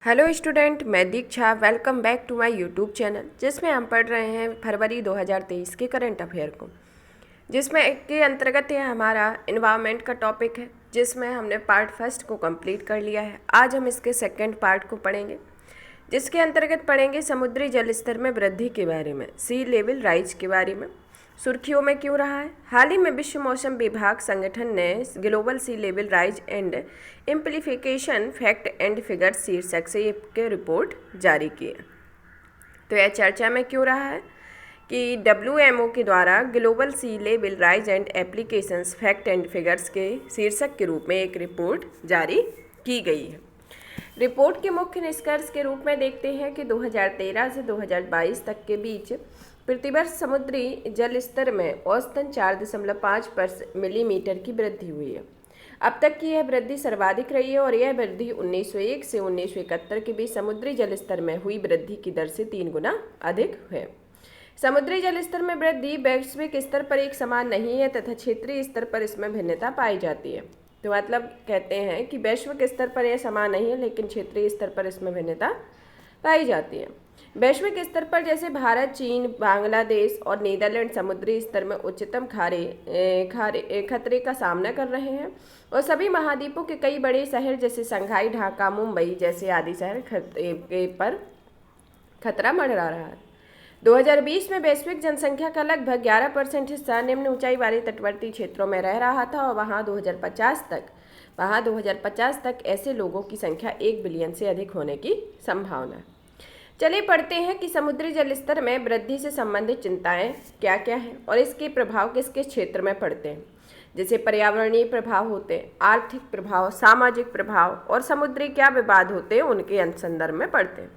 Hello student, मैं Diksha. Welcome back to my YouTube channel, जिसमें हम पढ़ रहे हैं फरवरी 2023 के करंट अफेयर को, जिसमें के अंतर्गत ये हमारा इन्वायरमेंट का टॉपिक है, जिसमें हमने पार्ट फर्स्ट को कंप्लीट कर लिया है। आज हम इसके सेकंड पार्ट को पढ़ेंगे, जिसके अंतर्गत पढ़ेंगे समुद्री जल स्तर में वृद्धि के बारे में, सी लेवल राइज के बारे में। सुर्खियों में क्यों रहा है? हाल ही में विश्व मौसम विभाग संगठन ने global sea level rise and implications fact and figures शीर्षक से एक रिपोर्ट जारी की है। तो यह चर्चा में क्यों रहा है कि WMO के द्वारा global sea level rise and applications fact and figures के शीर्षक के रूप में एक रिपोर्ट जारी की गई है। रिपोर्ट के मुख्य निष्कर्ष के रूप में देखते हैं कि 2013 से 2022 तक के बीच प्रतिवर्ष समुद्री जल स्तर में औसतन 4.5 मिलीमीटर की वृद्धि हुई है। अब तक की यह वृद्धि सर्वाधिक रही है और यह वृद्धि 1901 से 1971 के बीच समुद्री जल स्तर में हुई वृद्धि की दर से 3 गुना अधिक है। समुद्री जल स्तर में वृद्धि वैश्विक स्तर पर एक समान नहीं है तथा क्षेत्रीय स्तर पर इसमें भिन्नता पाई जाती है। तो मतलब कहते हैं कि वैश्विक स्तर पर यह समान नहीं है, लेकिन क्षेत्रीय स्तर पर इसमें भिन्नता पाई जाती है। वैश्विक स्तर पर जैसे भारत, चीन, बांग्लादेश और नीदरलैंड समुद्री स्तर में उच्चतम खतरे का सामना कर रहे हैं और सभी महाद्वीपों के कई बड़े शहर जैसे शंघाई, ढाका, मुंबई जैसे आदि शहर पर खतरा मंडरा रहा है। 2020 में वैश्विक जनसंख्या का लगभग 11% हिस्सा निम्न ऊंचाई वाले तटवर्ती क्षेत्रों में रह रहा था और वहां 2050 तक ऐसे लोगों की संख्या 1 बिलियन से अधिक होने की संभावना है। चलिए पढ़ते हैं कि समुद्री जल स्तर में वृद्धि से संबंधित चिंताएं क्या क्या हैं और इसके प्रभाव किस किस क्षेत्र में पड़ते हैं। जैसे पर्यावरणीय प्रभाव होते हैं, आर्थिक प्रभाव, सामाजिक प्रभाव और समुद्री क्या विवाद होते हैं, उनके संदर्भ में पढ़ते हैं।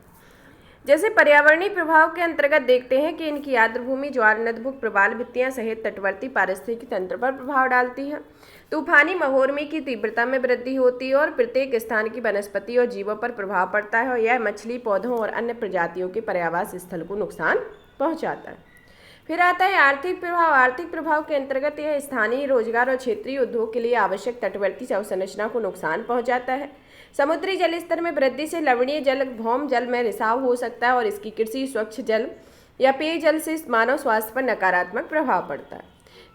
जैसे पर्यावरणीय प्रभाव के अंतर्गत देखते हैं कि इनकी आर्द्रभूमि, ज्वार, नदभुक, प्रवाल भित्तियां सहित तटवर्ती पारिस्थितिकी तंत्र पर प्रभाव डालती है। तूफानी महोर्मी की तीव्रता में वृद्धि होती है और प्रत्येक स्थान की वनस्पति और जीवों पर प्रभाव पड़ता है और यह मछली, पौधों और अन्य प्रजातियों के पर्यावास स्थल को नुकसान पहुंचाता है। फिर आता है आर्थिक प्रभाव। आर्थिक प्रभाव के अंतर्गत यह स्थानीय रोजगार और क्षेत्रीय उद्योग के लिए आवश्यक तटवर्ती अवसंरचना को नुकसान पहुंचाता है। समुद्री जल स्तर में वृद्धि से लवणीय जल भौम जल में रिसाव हो सकता है और इसकी कृषि, स्वच्छ जल या पेयजल से मानव स्वास्थ्य पर नकारात्मक प्रभाव पड़ता है।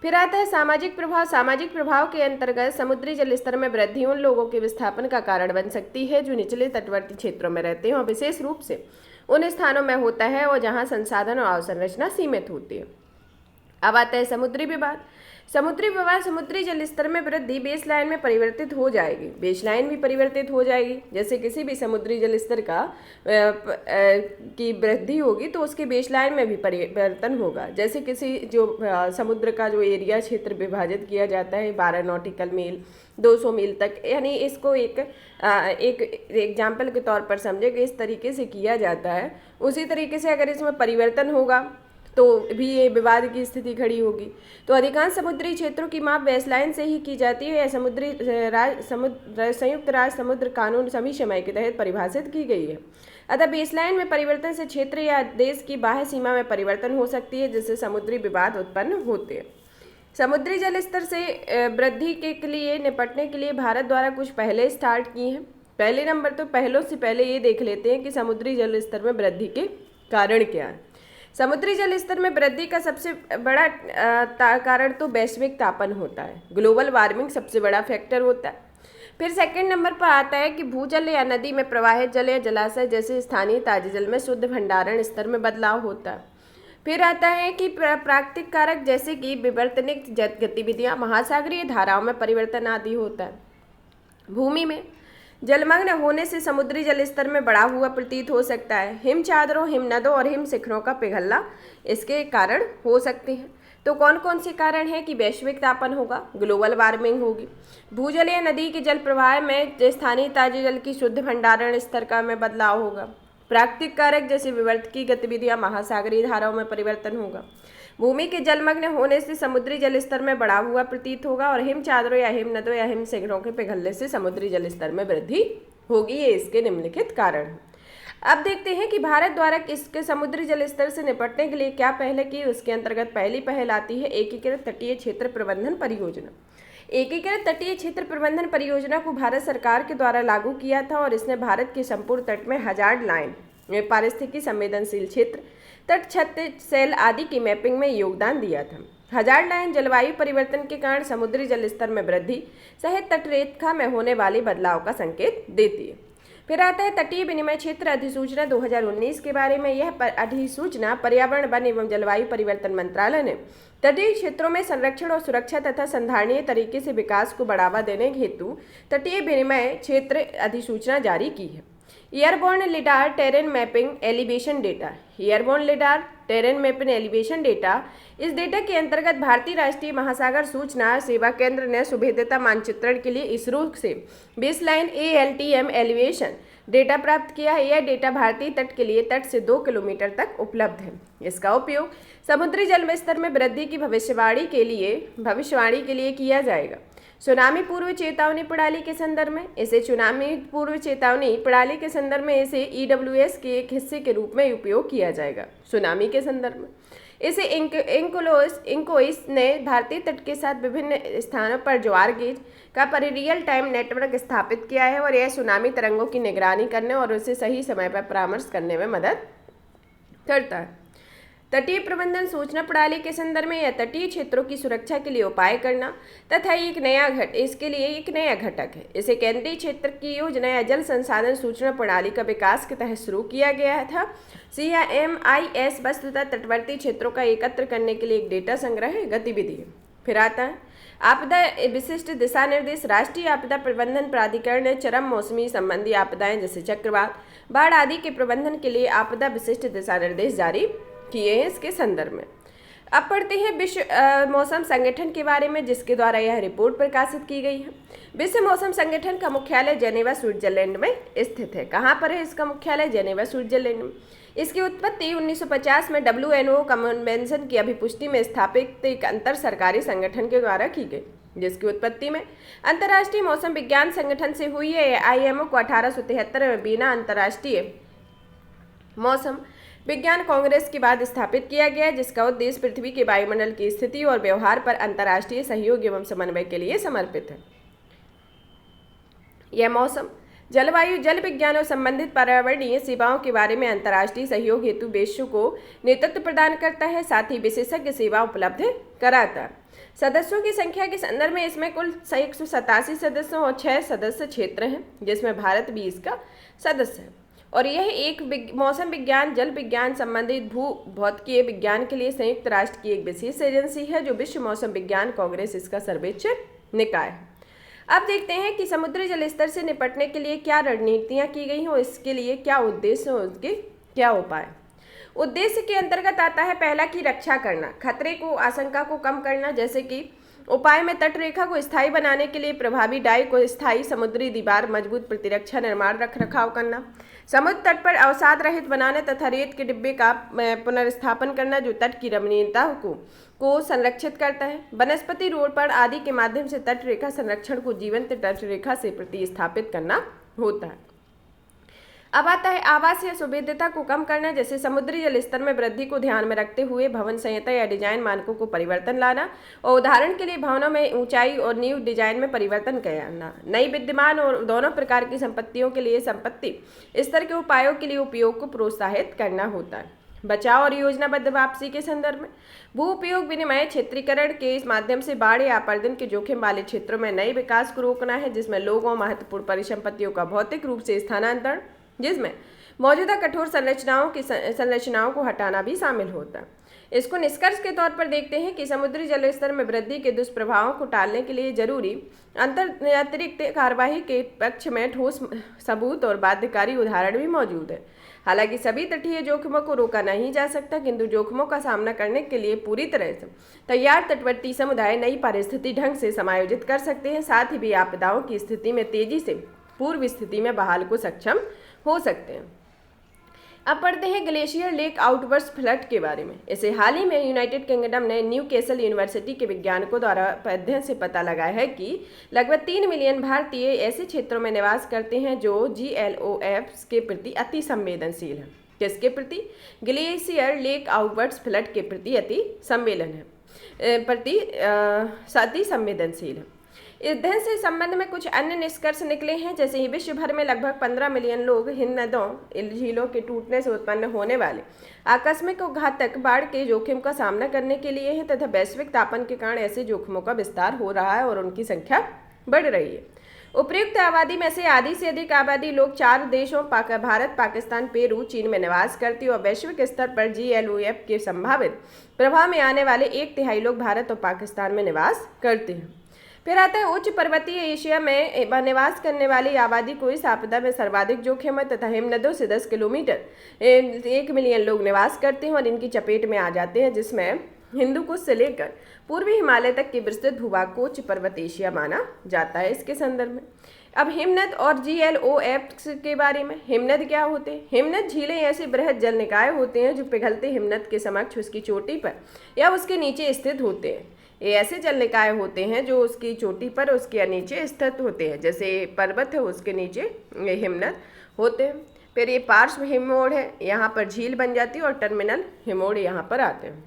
फिर आता है सामाजिक प्रभाव। सामाजिक प्रभाव के अंतर्गत समुद्री जल स्तर में वृद्धि उन लोगों के विस्थापन का कारण बन सकती है जो निचले तटवर्ती क्षेत्रों में रहते हैं और विशेष रूप से उन स्थानों में होता है और जहाँ संसाधन और अवसंरचना सीमित होती है। अब आता है समुद्री विवाद। समुद्री विवाद समुद्री जल स्तर में वृद्धि बेसलाइन में परिवर्तित हो जाएगी। बेसलाइन भी परिवर्तित हो जाएगी। जैसे किसी भी समुद्री जल स्तर का की वृद्धि होगी तो उसके बेसलाइन में भी परिवर्तन होगा। जैसे किसी जो समुद्र का जो एरिया क्षेत्र विभाजित किया जाता है 12 नॉटिकल मील 200 मील तक, यानी इसको एक एग्जाम्पल के तौर पर समझे कि इस तरीके से किया जाता है। उसी तरीके से अगर इसमें परिवर्तन होगा तो भी ये विवाद की स्थिति खड़ी होगी। तो अधिकांश समुद्री क्षेत्रों की माप बेसलाइन से ही की जाती है। संयुक्त राज्य समुद्र कानून सभी समय के तहत परिभाषित की गई है। अतः बेसलाइन में परिवर्तन से क्षेत्र या देश की बाह्य सीमा में परिवर्तन हो सकती है, जिससे समुद्री विवाद उत्पन्न होते हैं। समुद्री जल स्तर से वृद्धि के लिए निपटने के लिए भारत द्वारा कुछ पहले स्टार्ट किए हैं। पहले नंबर तो पहलों से पहले ये देख लेते हैं कि समुद्री जल स्तर में वृद्धि के कारण क्या है। समुद्री जल स्तर में वृद्धि का सबसे बड़ा कारण तो वैश्विक तापन होता है। ग्लोबल वार्मिंग सबसे बड़ा फैक्टर होता है। फिर सेकंड नंबर पर आता है कि भूजल या नदी में प्रवाहित जल या जलाशय जैसे स्थानीय ताजे जल में शुद्ध भंडारण स्तर में बदलाव होता है। फिर आता है कि प्राकृतिक कारक जैसे कि विवर्तनिक गतिविधियाँ, महासागरीय धाराओं में परिवर्तन आदि होता है। भूमि में जलमग्न होने से समुद्री जल स्तर में बढ़ा हुआ प्रतीत हो सकता है। हिम चादरों, हिमनदों और हिम शिखरों का पिघलना इसके कारण हो सकते हैं। तो कौन कौन से कारण हैं कि वैश्विक तापन होगा, ग्लोबल वार्मिंग होगी, भूजल या नदी के जल प्रवाह में स्थानीय ताजे जल की शुद्ध भंडारण स्तर का में बदलाव होगा, प्राकृतिक कारक जैसे विवर्तकीय गतिविधियां, महासागरीय धाराओं में परिवर्तन होगा, भूमि के जलमग्न होने से समुद्री जल स्तर में बढ़ा हुआ प्रतीत होगा और हिम चादरों या हिमनदों या हिम शिखरों के पिघलने से समुद्री जल स्तर में वृद्धि होगी। ये इसके निम्नलिखित कारण हैं। अब देखते हैं कि भारत द्वारा इसके समुद्री जल स्तर से निपटने के लिए क्या पहल की। उसके अंतर्गत पहली पहल आती है एकीकृत तटीय क्षेत्र प्रबंधन परियोजना। एकीकृत तटीय क्षेत्र प्रबंधन परियोजना को भारत सरकार के द्वारा लागू किया था और इसने भारत के संपूर्ण तट में हजार्ड लाइन, पारिस्थितिकी संवेदनशील क्षेत्र, तट छत सेल आदि की मैपिंग में योगदान दिया था। हजार्ड लाइन जलवायु परिवर्तन के कारण समुद्री जल स्तर में वृद्धि सहित तटरेखा में होने वाले बदलाव का संकेत देती है। फिर आता है तटीय विनिमय क्षेत्र अधिसूचना 2019 के बारे में। यह अधिसूचना पर्यावरण, वन एवं जलवायु परिवर्तन मंत्रालय ने तटीय क्षेत्रों में संरक्षण और सुरक्षा तथा संधारणीय तरीके से विकास को बढ़ावा देने हेतु तटीय विनिमय क्षेत्र अधिसूचना जारी की है। Airborne lidar terrain mapping elevation data, airborne lidar terrain mapping elevation data, इस डेटा के अंतर्गत भारतीय राष्ट्रीय महासागर सूचना सेवा केंद्र ने सुभेद्यता मानचित्रण के लिए इसरो से बेसलाइन ALTM एलिवेशन डेटा प्राप्त किया है। यह डेटा भारतीय तट के लिए तट से 2 किलोमीटर तक उपलब्ध है। इसका उपयोग समुद्री जल स्तर में वृद्धि की भविष्यवाणी के लिए किया जाएगा। सुनामी पूर्व चेतावनी प्रणाली के संदर्भ में इसे EWS के एक हिस्से के रूप में उपयोग किया जाएगा। सुनामी के संदर्भ में इसे इंकोइस ने भारतीय तट के साथ विभिन्न स्थानों पर ज्वार गेज का रियल टाइम नेटवर्क स्थापित किया है और यह सुनामी तरंगों की निगरानी करने और उसे सही समय पर परामर्श करने में मदद करता है। तटीय प्रबंधन सूचना प्रणाली के संदर्भ में यह तटीय क्षेत्रों की सुरक्षा के लिए उपाय करना तथा इसके लिए एक नया घटक है। इसे केंद्रीय क्षेत्र की योजना या जल संसाधन सूचना प्रणाली का विकास के तहत शुरू किया गया था। CMIS वस्तुतः तटवर्ती क्षेत्रों का एकत्र करने के लिए एक डेटा संग्रह गतिविधि है। फिर आता है आपदा विशिष्ट दिशा निर्देश। राष्ट्रीय आपदा प्रबंधन प्राधिकरण ने चरम मौसमी संबंधी आपदाएं जैसे चक्रवात, बाढ़ आदि के प्रबंधन के लिए आपदा विशिष्ट दिशा निर्देश जारी किए हैं। इसके संदर्भ में अब पढ़ते हैं विश्व मौसम संगठन के बारे में, जिसके द्वारा यह रिपोर्ट प्रकाशित की गई है। विश्व मौसम संगठन का मुख्यालय जेनेवा स्विट्जरलैंड में स्थित है। कहाँ पर है इसका मुख्यालय? जेनेवा स्विट्जरलैंड में। इसकी उत्पत्ति 1950 में WNO कन्वेंशन की अभिपुष्टि में स्थापित एक अंतर सरकारी संगठन के द्वारा की गई, जिसकी उत्पत्ति में अंतर्राष्ट्रीय मौसम विज्ञान संगठन से हुई है। IMO को 1873 में बीना अंतर्राष्ट्रीय मौसम विज्ञान कांग्रेस के बाद स्थापित किया गया, जिसका उद्देश्य पृथ्वी के वायुमंडल की स्थिति और व्यवहार पर अंतर्राष्ट्रीय सहयोग एवं समन्वय के लिए समर्पित है। यह मौसम, जलवायु, जल विज्ञान और संबंधित पर्यावरणीय सेवाओं के बारे में अंतर्राष्ट्रीय सहयोग हेतु देशों को नेतृत्व प्रदान करता है, साथ ही विशेषज्ञ सेवा उपलब्ध कराता है। सदस्यों की संख्या के संदर्भ में इसमें कुल 187 सदस्यों और 6 सदस्य क्षेत्र हैं, जिसमें भारत भी इसका सदस्य है। और यह एक मौसम विज्ञान, जल विज्ञान संबंधित भौतिकीय विज्ञान के लिए संयुक्त राष्ट्र की एक विशेष एजेंसी है, जो विश्व मौसम विज्ञान कांग्रेस इसका सर्वोच्च निकाय है। अब देखते हैं कि समुद्री जल स्तर से निपटने के लिए क्या रणनीतियां की गई हैं और इसके लिए क्या उद्देश्य और उसके क्या उपाय। उद्देश्य के अंतर्गत आता है पहला की रक्षा करना, खतरे को, आशंका को कम करना, जैसे कि उपाय में तट रेखा को स्थायी बनाने के लिए प्रभावी डाई को स्थायी समुद्री दीवार, मजबूत प्रतिरक्षा निर्माण रख रखाव करना, समुद्र तट पर अवसाद रहित बनाने तथा रेत के डिब्बे का पुनर्स्थापन करना जो तट की रमणीयता को संरक्षित करता है, वनस्पति रोपण आदि के माध्यम से तट रेखा संरक्षण को जीवंत तट रेखा से प्रतिस्थापित करना होता है। अब आता है आवास या सुभेद्यता को कम करना, जैसे समुद्री जल स्तर में वृद्धि को ध्यान में रखते हुए भवन संहिता या डिजाइन मानकों को परिवर्तन लाना और उदाहरण के लिए भवनों में ऊंचाई और नींव डिजाइन में परिवर्तन करना, नई विद्यमान और दोनों प्रकार की संपत्तियों के लिए संपत्ति स्तर के उपायों के लिए उपयोग को प्रोत्साहित करना होता है। बचाव और योजनाबद्ध वापसी के संदर्भ में भू उपयोग विनिमय क्षेत्रीकरण के इस माध्यम से बाढ़ या आपर्दन के जोखिम वाले क्षेत्रों में नए विकास को रोकना है, जिसमें लोगों, महत्वपूर्ण परिसंपत्तियों का भौतिक रूप से स्थानांतरण, जिसमें मौजूदा कठोर संरचनाओं को हटाना भी शामिल होता है। इसको निष्कर्ष के तौर पर देखते हैं कि समुद्री जल स्तर में वृद्धि के दुष्प्रभावों को टालने के लिए जरूरी अतिरिक्त कार्यवाही के पक्ष में ठोस सबूत और बाध्यकारी उदाहरण भी मौजूद है। हालांकि सभी तटीय जोखिमों को रोका नहीं जा सकता, किंतु जोखिमों का सामना करने के लिए पूरी तरह से तैयार तटवर्ती समुदाय नई परिस्थिति ढंग से समायोजित कर सकते हैं, साथ ही भी आपदाओं की स्थिति में तेजी से पूर्व स्थिति में बहाल को सक्षम हो सकते हैं। अब पढ़ते हैं ग्लेशियर लेक आउटवर्ड्स फ्लड के बारे में। इसे हाल ही में यूनाइटेड किंगडम ने न्यूकैसल यूनिवर्सिटी के वैज्ञानिकों द्वारा अध्ययन से पता लगाया है कि लगभग 3 मिलियन भारतीय ऐसे क्षेत्रों में निवास करते हैं जो GLOF के प्रति अति संवेदनशील है। किसके प्रति? ग्लेशियर लेक आउटवर्ड्स फ्लड के प्रति अति संवेदनशील है। अध्ययन से संबंध में कुछ अन्य निष्कर्ष निकले हैं, जैसे ही विश्व भर में लगभग 15 मिलियन लोग हिमनदों झीलों के टूटने से उत्पन्न होने वाले आकस्मिक और घातक बाढ़ के जोखिम का सामना करने के लिए हैं, तथा वैश्विक तापन के कारण ऐसे जोखिमों का विस्तार हो रहा है और उनकी संख्या बढ़ रही है। उपयुक्त आबादी में से आधी से अधिक आबादी लोग 4 देशों भारत, पाकिस्तान, पेरू, चीन में निवास करती है और वैश्विक स्तर पर GLOF के संभावित प्रभाव में आने वाले 1/3 लोग भारत और पाकिस्तान में निवास करते हैं। फिर आता है उच्च पर्वतीय एशिया में निवास करने वाली आबादी को इस आपदा में सर्वाधिक जोखिम है, तथा हिमनदों से 10 किलोमीटर 1 मिलियन लोग निवास करते हैं और इनकी चपेट में आ जाते हैं, जिसमें हिंदू कुश से लेकर पूर्वी हिमालय तक के विस्तृत भूभाग को उच्च पर्वत एशिया माना जाता है। इसके संदर्भ में अब हिमनद और GLOF के बारे में। हिमनद क्या होते हैं? हिमनद झीलें ऐसे बृहद जल निकाय होते हैं जो पिघलते हिमनद के समक्ष उसकी चोटी पर या उसके नीचे स्थित होते हैं। ये ऐसे जल निकाय होते हैं जो उसकी चोटी पर उसके नीचे स्थित होते हैं, जैसे पर्वत है उसके नीचे ये हिमनद होते हैं। फिर ये पार्श्व हिमोड़ है, यहाँ पर झील बन जाती है और टर्मिनल हिमोड़ यहाँ पर आते हैं।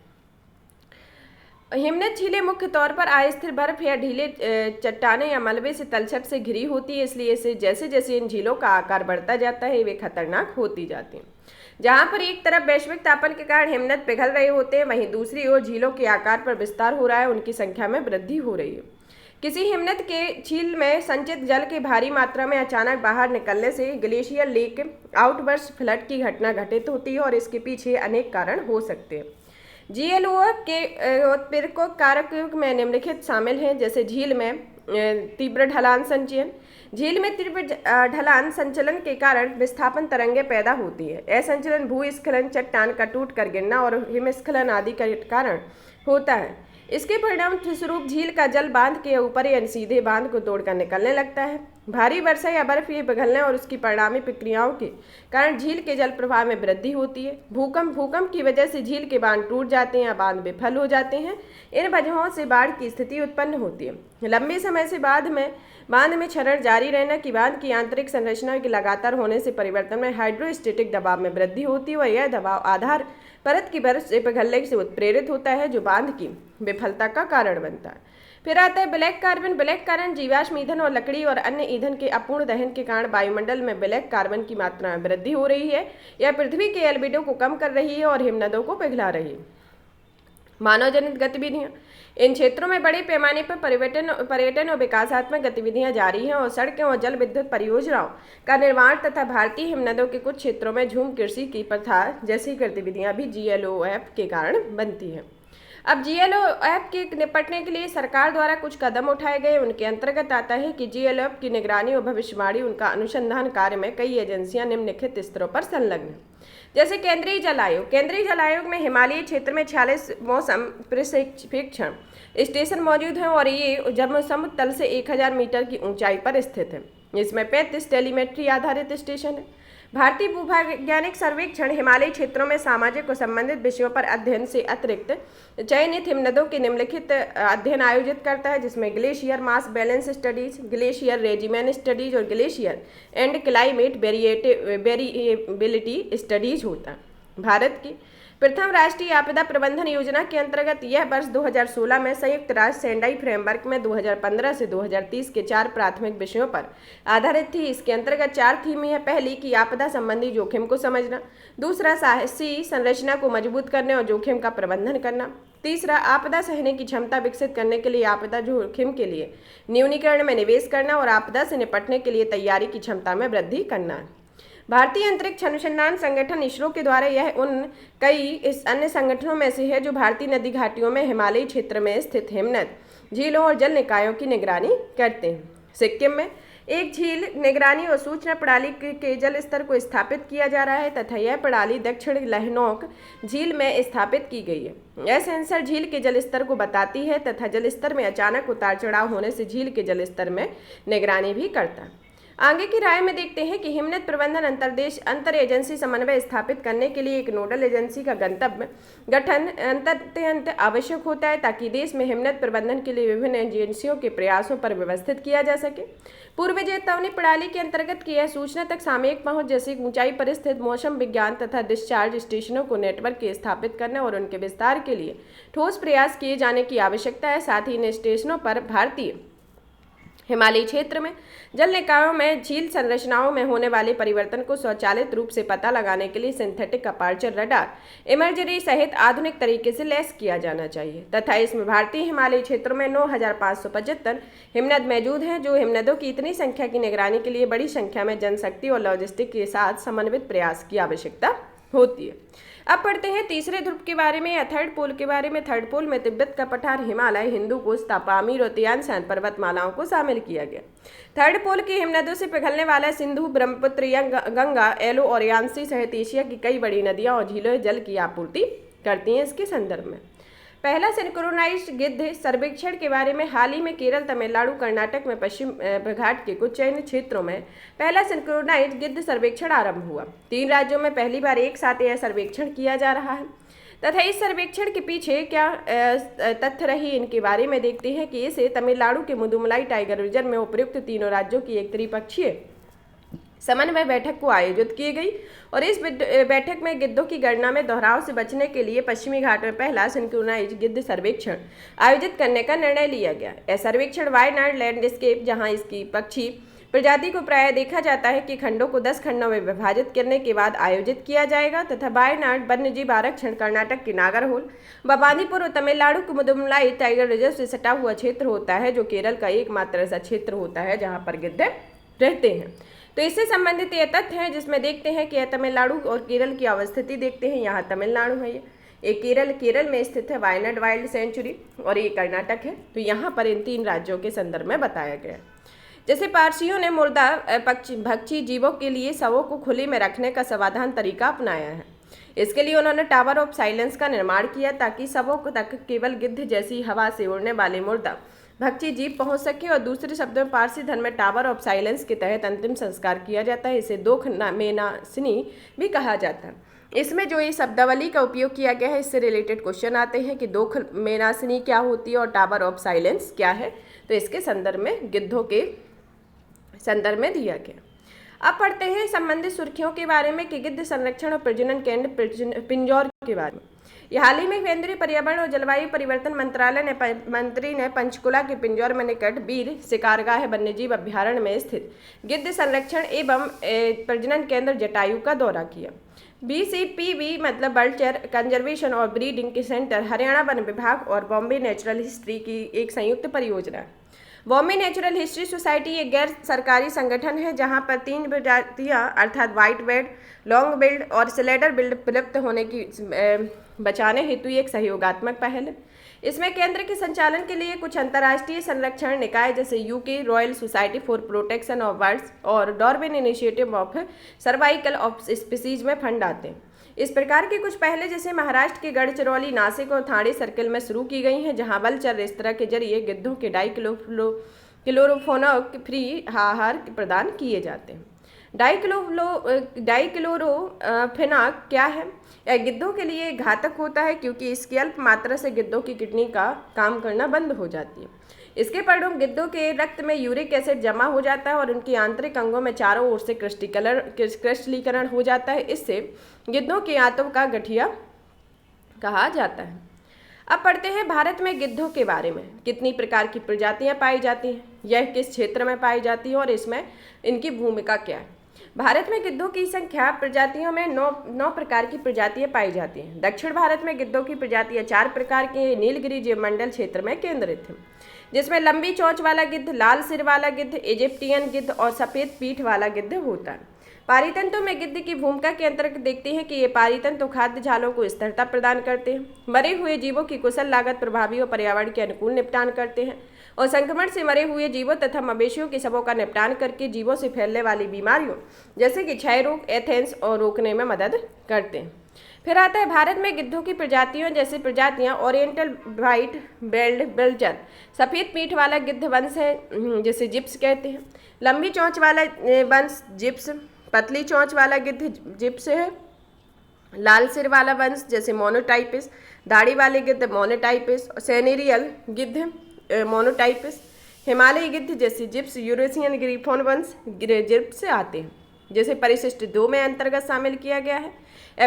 हिमनद झीलें मुख्य तौर पर अस्थिर बर्फ या ढीले चट्टाने या मलबे से तलछट से घिरी होती है, इसलिए इसे जैसे जैसे इन झीलों का आकार बढ़ता जाता है वे खतरनाक होती जाती हैं। जहाँ पर एक तरफ वैश्विक तापन के कारण हिमनद पिघल रहे होते हैं, वहीं दूसरी ओर झीलों के आकार पर विस्तार हो रहा है, उनकी संख्या में वृद्धि हो रही है। किसी हिमनद के झील में संचित जल के भारी मात्रा में अचानक बाहर निकलने से ग्लेशियर लेक आउटबर्स्ट फ्लड की घटना घटित होती है और इसके पीछे अनेक कारण हो सकते हैं। GLOF के उत्प्रेरक कारक में निम्नलिखित शामिल हैं, जैसे झील में तीव्र ढलान संचयन। झील में तीव्र ढलान संचलन के कारण विस्थापन तरंगें पैदा होती है। असंचलन भूस्खलन, चट्टान का टूट कर गिरना और हिमस्खलन आदि के कारण होता है। इसके परिणाम स्वरूप झील का जल बांध के ऊपर या सीधे बांध को तोड़कर निकलने लगता है। भारी वर्षा या बर्फ ये पिघलने और उसकी परिणामी प्रक्रियाओं के कारण झील के जल प्रवाह में वृद्धि होती है। भूकंप की वजह से झील के बांध टूट जाते हैं या बांध विफल हो जाते हैं। इन वजहों से बाढ़ की स्थिति उत्पन्न होती है। लंबे समय से बांध में क्षरण जारी रहना कि बांध की आंतरिक संरचना के लगातार होने से परिवर्तन में हाइड्रोस्टेटिक दबाव में वृद्धि होती है और यह दबाव आधार परत की बर्फ से पिघलने से उत्प्रेरित होता है, जो बांध की विफलता का कारण बनता है। फिर आता है ब्लैक कार्बन। ब्लैक कार्बन जीवाश्म ईंधन और लकड़ी और अन्य ईंधन के अपूर्ण दहन के कारण वायुमंडल में ब्लैक कार्बन की मात्रा में वृद्धि हो रही है। यह पृथ्वी के एल्बिडो को कम कर रही है और हिमनदों को पिघला रही है। मानव जनित गतिविधियां। इन क्षेत्रों में बड़े पैमाने पर पर्यटन और विकासात्मक गतिविधियां जारी हैं और सड़कें और जल विद्युत परियोजनाओं का निर्माण तथा भारतीय हिमनदों के कुछ क्षेत्रों में झूम कृषि की प्रथा जैसी गतिविधियां भी GLOF के कारण बनती हैं। अब GLOF के निपटने के लिए सरकार द्वारा कुछ कदम उठाए गए। उनके अंतर्गत आता है कि GLOF की निगरानी और भविष्यवाणी उनका अनुसंधान कार्य में कई एजेंसियां निम्नलिखित स्तरों पर संलग्न हैं, जैसे केंद्रीय जल आयोग। केंद्रीय जल आयोग में हिमालयी क्षेत्र में 46 मौसम प्रशिक्षण स्टेशन मौजूद हैं और ये जम्मू समुद्र तल से 1000 मीटर की ऊंचाई पर स्थित है। इसमें 35 टेलीमेट्री आधारित स्टेशन है। भारतीय भूवैज्ञानिक सर्वेक्षण हिमालयी क्षेत्रों में सामाजिक और संबंधित विषयों पर अध्ययन से अतिरिक्त चयनित हिमनदों के निम्नलिखित अध्ययन आयोजित करता है, जिसमें glacier mass balance studies, glacier regime studies और glacier and climate variability studies होता है। भारत की प्रथम राष्ट्रीय आपदा प्रबंधन योजना के अंतर्गत यह वर्ष 2016 में संयुक्त राष्ट्र सेंडाई फ्रेमवर्क में 2015 से 2030 के 4 प्राथमिक विषयों पर आधारित थी। इसके अंतर्गत 4 थीम है। पहली कि आपदा संबंधी जोखिम को समझना, दूसरा साहसी संरचना को मजबूत करने और जोखिम का प्रबंधन करना, तीसरा आपदा सहने की क्षमता विकसित करने के लिए आपदा जोखिम के लिए न्यूनीकरण में निवेश करना और आपदा से निपटने के लिए तैयारी की क्षमता में वृद्धि करना। भारतीय अंतरिक्ष अनुसंधान संगठन इसरो के द्वारा यह उन कई इस अन्य संगठनों में से है जो भारतीय नदी घाटियों में हिमालयी क्षेत्र में स्थित हिमनद झीलों और जल निकायों की निगरानी करते हैं। सिक्किम में एक झील निगरानी और सूचना प्रणाली के जल स्तर को स्थापित किया जा रहा है तथा यह प्रणाली दक्षिण लहनौक झील में स्थापित की गई है। यह सेंसर झील के जल स्तर को बताती है तथा जल स्तर में अचानक उतार चढ़ाव होने से झील के जल स्तर में निगरानी भी करता है। आगे की राय में देखते हैं कि हिमनद प्रबंधन अंतर एजेंसी समन्वय स्थापित करने के लिए एक नोडल एजेंसी का गठन अत्यंत आवश्यक होता है ताकि देश में हिमनद प्रबंधन के लिए विभिन्न एजेंसियों के प्रयासों पर व्यवस्थित किया जा सके। पूर्व चेतावनी प्रणाली के अंतर्गत की यह सूचना तक सामयिक पहुंच जैसे ऊंचाई पर स्थित मौसम विज्ञान तथा डिस्चार्ज स्टेशनों को नेटवर्क के स्थापित करने और उनके विस्तार के लिए ठोस प्रयास किए जाने की आवश्यकता है। साथ ही इन स्टेशनों पर भारतीय हिमालयी क्षेत्र में जल निकायों में झील संरचनाओं में होने वाले परिवर्तन को स्वचालित रूप से पता लगाने के लिए सिंथेटिक अपर्चर रडार इमर्जरी सहित आधुनिक तरीके से लैस किया जाना चाहिए तथा इसमें भारतीय हिमालयी क्षेत्र में 9,575 हिमनद मौजूद हैं, जो हिमनदों की इतनी संख्या की निगरानी के लिए बड़ी संख्या में जनशक्ति और लॉजिस्टिक के साथ समन्वित प्रयास की आवश्यकता होती है। अब पढ़ते हैं तीसरे ध्रुव के बारे में या थर्ड पोल के बारे में। थर्ड पोल में तिब्बत का पठार, हिमालय, हिंदू कुश, पामीर और तियानशान पर्वतमालाओं को शामिल किया गया। थर्ड पोल की हिमनदों से पिघलने वाला सिंधु, ब्रह्मपुत्र, गंगा, एलो और यांसी सहित एशिया की कई बड़ी नदियां और झीलें जल की आपूर्ति करती हैं। इसके संदर्भ में पहला सिंक्रोनाइज्ड गिद्ध सर्वेक्षण के बारे में हाल ही में केरल, तमिलनाडु, कर्नाटक में पश्चिम घाट के कुछ चयनित क्षेत्रों में पहला सिंक्रोनाइज्ड गिद्ध सर्वेक्षण आरंभ हुआ। 3 राज्यों में पहली बार एक साथ यह सर्वेक्षण किया जा रहा है तथा इस सर्वेक्षण के पीछे क्या तथ्य रही इनके बारे में देखते हैं कि इसे तमिलनाडु के मुदुमलाई टाइगर रिजर्व में उपयुक्त तीनों राज्यों की एक त्रिपक्षीय समन्वय बैठक को आयोजित की गई और इस बैठक में गिद्धों की गणना में दोहराव से बचने के लिए पश्चिमी घाट में पहला सिंक्रोनाइज्ड गिद्ध सर्वेक्षण आयोजित करने का निर्णय लिया गया। यह सर्वेक्षण वायनाड लैंडस्केप, जहां इसकी पक्षी प्रजाति को प्रायः देखा जाता है कि खंडों को 10 खंडों में विभाजित करने के बाद आयोजित किया जाएगा तथा वायनाड वन्यजीव आरक्षण कर्नाटक के नागरहोल, बांदीपुर और तमिलनाडु के मुदुमलाई टाइगर रिजर्व से सटा हुआ क्षेत्र होता है, जो केरल का एकमात्र ऐसा क्षेत्र होता है जहाँ पर गिद्ध रहते हैं। तो इससे संबंधित ये तथ्य हैं जिसमें देखते हैं कि तमिलनाडु और केरल की अवस्थिति देखते हैं। यहाँ तमिलनाडु है, ये केरल में स्थित है वायनाड वाइल्ड सेंचुरी और ये कर्नाटक है। तो यहाँ पर इन 3 राज्यों के संदर्भ में बताया गया। जैसे पारसियों ने मुर्दा भक्षी जीवों के लिए शवों को खुले में रखने का सावधान तरीका अपनाया है। इसके लिए उन्होंने टावर ऑफ साइलेंस का निर्माण किया ताकि शवों तक केवल गिद्ध जैसी हवा से उड़ने वाले मुर्दा भक्षी जीव पहुंच सके और दूसरे शब्दों में पारसी धर्म में टावर ऑफ साइलेंस के तहत अंतिम संस्कार किया जाता है। इसे दोख मेनासिनी भी कहा जाता है। इसमें जो ये शब्दावली का उपयोग किया गया है, इससे रिलेटेड क्वेश्चन आते हैं कि दोख मेनासिनी क्या होती है और टावर ऑफ साइलेंस क्या है। तो इसके संदर्भ में गिद्धों के संदर्भ में दिया गया। अब पढ़ते हैं संबंधित सुर्खियों के बारे में कि गिद्ध संरक्षण और प्रजनन केंद्र पिंजौर के बारे में। ये हाल ही में केंद्रीय पर्यावरण और जलवायु परिवर्तन मंत्री ने पंचकुला के पिंजौर में निकट वीर शिकारगाह वन्यजीव अभ्यारण्य में स्थित गिद्ध संरक्षण एवं प्रजनन केंद्र जटायु का दौरा किया। BCPV मतलब वर्ल्ड कंजर्वेशन और ब्रीडिंग के सेंटर, हरियाणा वन विभाग और बॉम्बे नेचुरल हिस्ट्री की एक संयुक्त परियोजना है। बॉम्बे नेचुरल हिस्ट्री सोसाइटी एक गैर सरकारी संगठन है जहां पर 3 प्रजातियां अर्थात व्हाइट बेड, लॉन्ग बिल्ड और स्लेडर बिल्ड विलुप्त होने की बचाने हेतु एक सहयोगात्मक पहल है। इसमें केंद्र के संचालन के लिए कुछ अंतर्राष्ट्रीय संरक्षण निकाय जैसे UK royal society for protection of birds और Darwin initiative of survival of species में फंड आते हैं। इस प्रकार की कुछ पहले जैसे महाराष्ट्र के गढ़चिरौली, नासिक और ठाणे सर्किल में शुरू की गई हैं, जहां बलचर रेस्तरा के जरिए गिद्धों के क्लोरोफोनक फ्री आहार प्रदान किए जाते हैं। डाइक्लोरोफेनाक क्या है? यह गिद्धों के लिए घातक होता है क्योंकि इसकी अल्प मात्रा से गिद्धों की किडनी का काम करना बंद हो जाती है। इसके परिणाम गिद्धों के रक्त में यूरिक एसिड जमा हो जाता है और उनकी आंतरिक अंगों में चारों ओर से क्रिस्टलीकरण हो जाता है। इससे गिद्धों के आंतों का गठिया कहा जाता है। अब पढ़ते हैं भारत में गिद्धों के बारे में। कितनी प्रकार की प्रजातियां पाई जाती हैं, यह किस क्षेत्र में पाई जाती है और इसमें इनकी भूमिका क्या है। भारत में गिद्धों की संख्या प्रजातियों में 9 प्रकार की प्रजातियां पाई जाती हैं। दक्षिण भारत में गिद्धों की प्रजातियां 4 प्रकार के नीलगिरी जीवमंडल क्षेत्र में केंद्रित हैं, जिसमें लंबी चोंच वाला गिद्ध, लाल सिर वाला गिद्ध, इजिप्टियन गिद्ध और सफ़ेद पीठ वाला गिद्ध होता है। पारितंतों में गिद्ध की भूमिका के अंतर्गत देखते हैं कि ये पारितंतु खाद्य जालों को स्थिरता प्रदान करते हैं, मरे हुए जीवों की कुशल लागत प्रभावी और पर्यावरण के अनुकूल निपटान करते हैं और संक्रमण से मरे हुए जीवों तथा मवेशियों के शवों का निपटान करके जीवों से फैलने वाली बीमारियों जैसे कि क्षय रोग, एथेंस और रोकने में मदद करते हैं। फिर आता है भारत में गिद्धों की प्रजातियों जैसे प्रजातियां ओरिएंटल व्हाइट बेल्ड बिल्जर, सफ़ेद पीठ वाला गिद्ध वंश है जिसे जिप्स कहते हैं, लंबी चोंच वाला वंश जिप्स, पतली चोंच वाला गिद्ध जिप्स है, लाल सिर वाला वंश जैसे मोनोटाइपिस, दाढ़ी वाले गिद्ध मोनोटाइपिस, सेनेरियल गिद्ध मोनोटाइपिस, हिमालयी गिद्ध जैसे जिप्स, यूरेशियन ग्रीफोन वंश जिप्स से आते हैं। जिसे परिशिष्ट 2 में अंतर्गत शामिल किया गया है।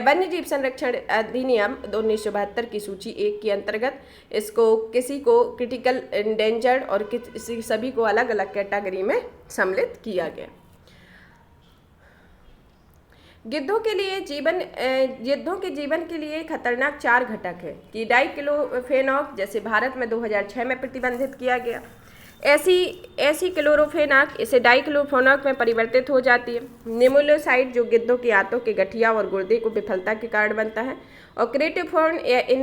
वन्य जीव संरक्षण अधिनियम 1972 की सूची 1 के अंतर्गत इसको किसी को क्रिटिकल इंडेंजर्ड और किसी सभी को अलग अलग कैटेगरी में सम्मिलित किया गया। गिद्धों के जीवन के लिए खतरनाक 4 घटक है कि डाइक्लोफेनॉक, जैसे भारत में 2006 में प्रतिबंधित किया गया। ऐसी क्लोरोफेनाक इसे डाइक्लोफेनॉक में परिवर्तित हो जाती है। निमुलोसाइड जो गिद्धों के आंतों के गठिया और गुर्दे को विफलता के कारण बनता है। और क्रेटिफोर्न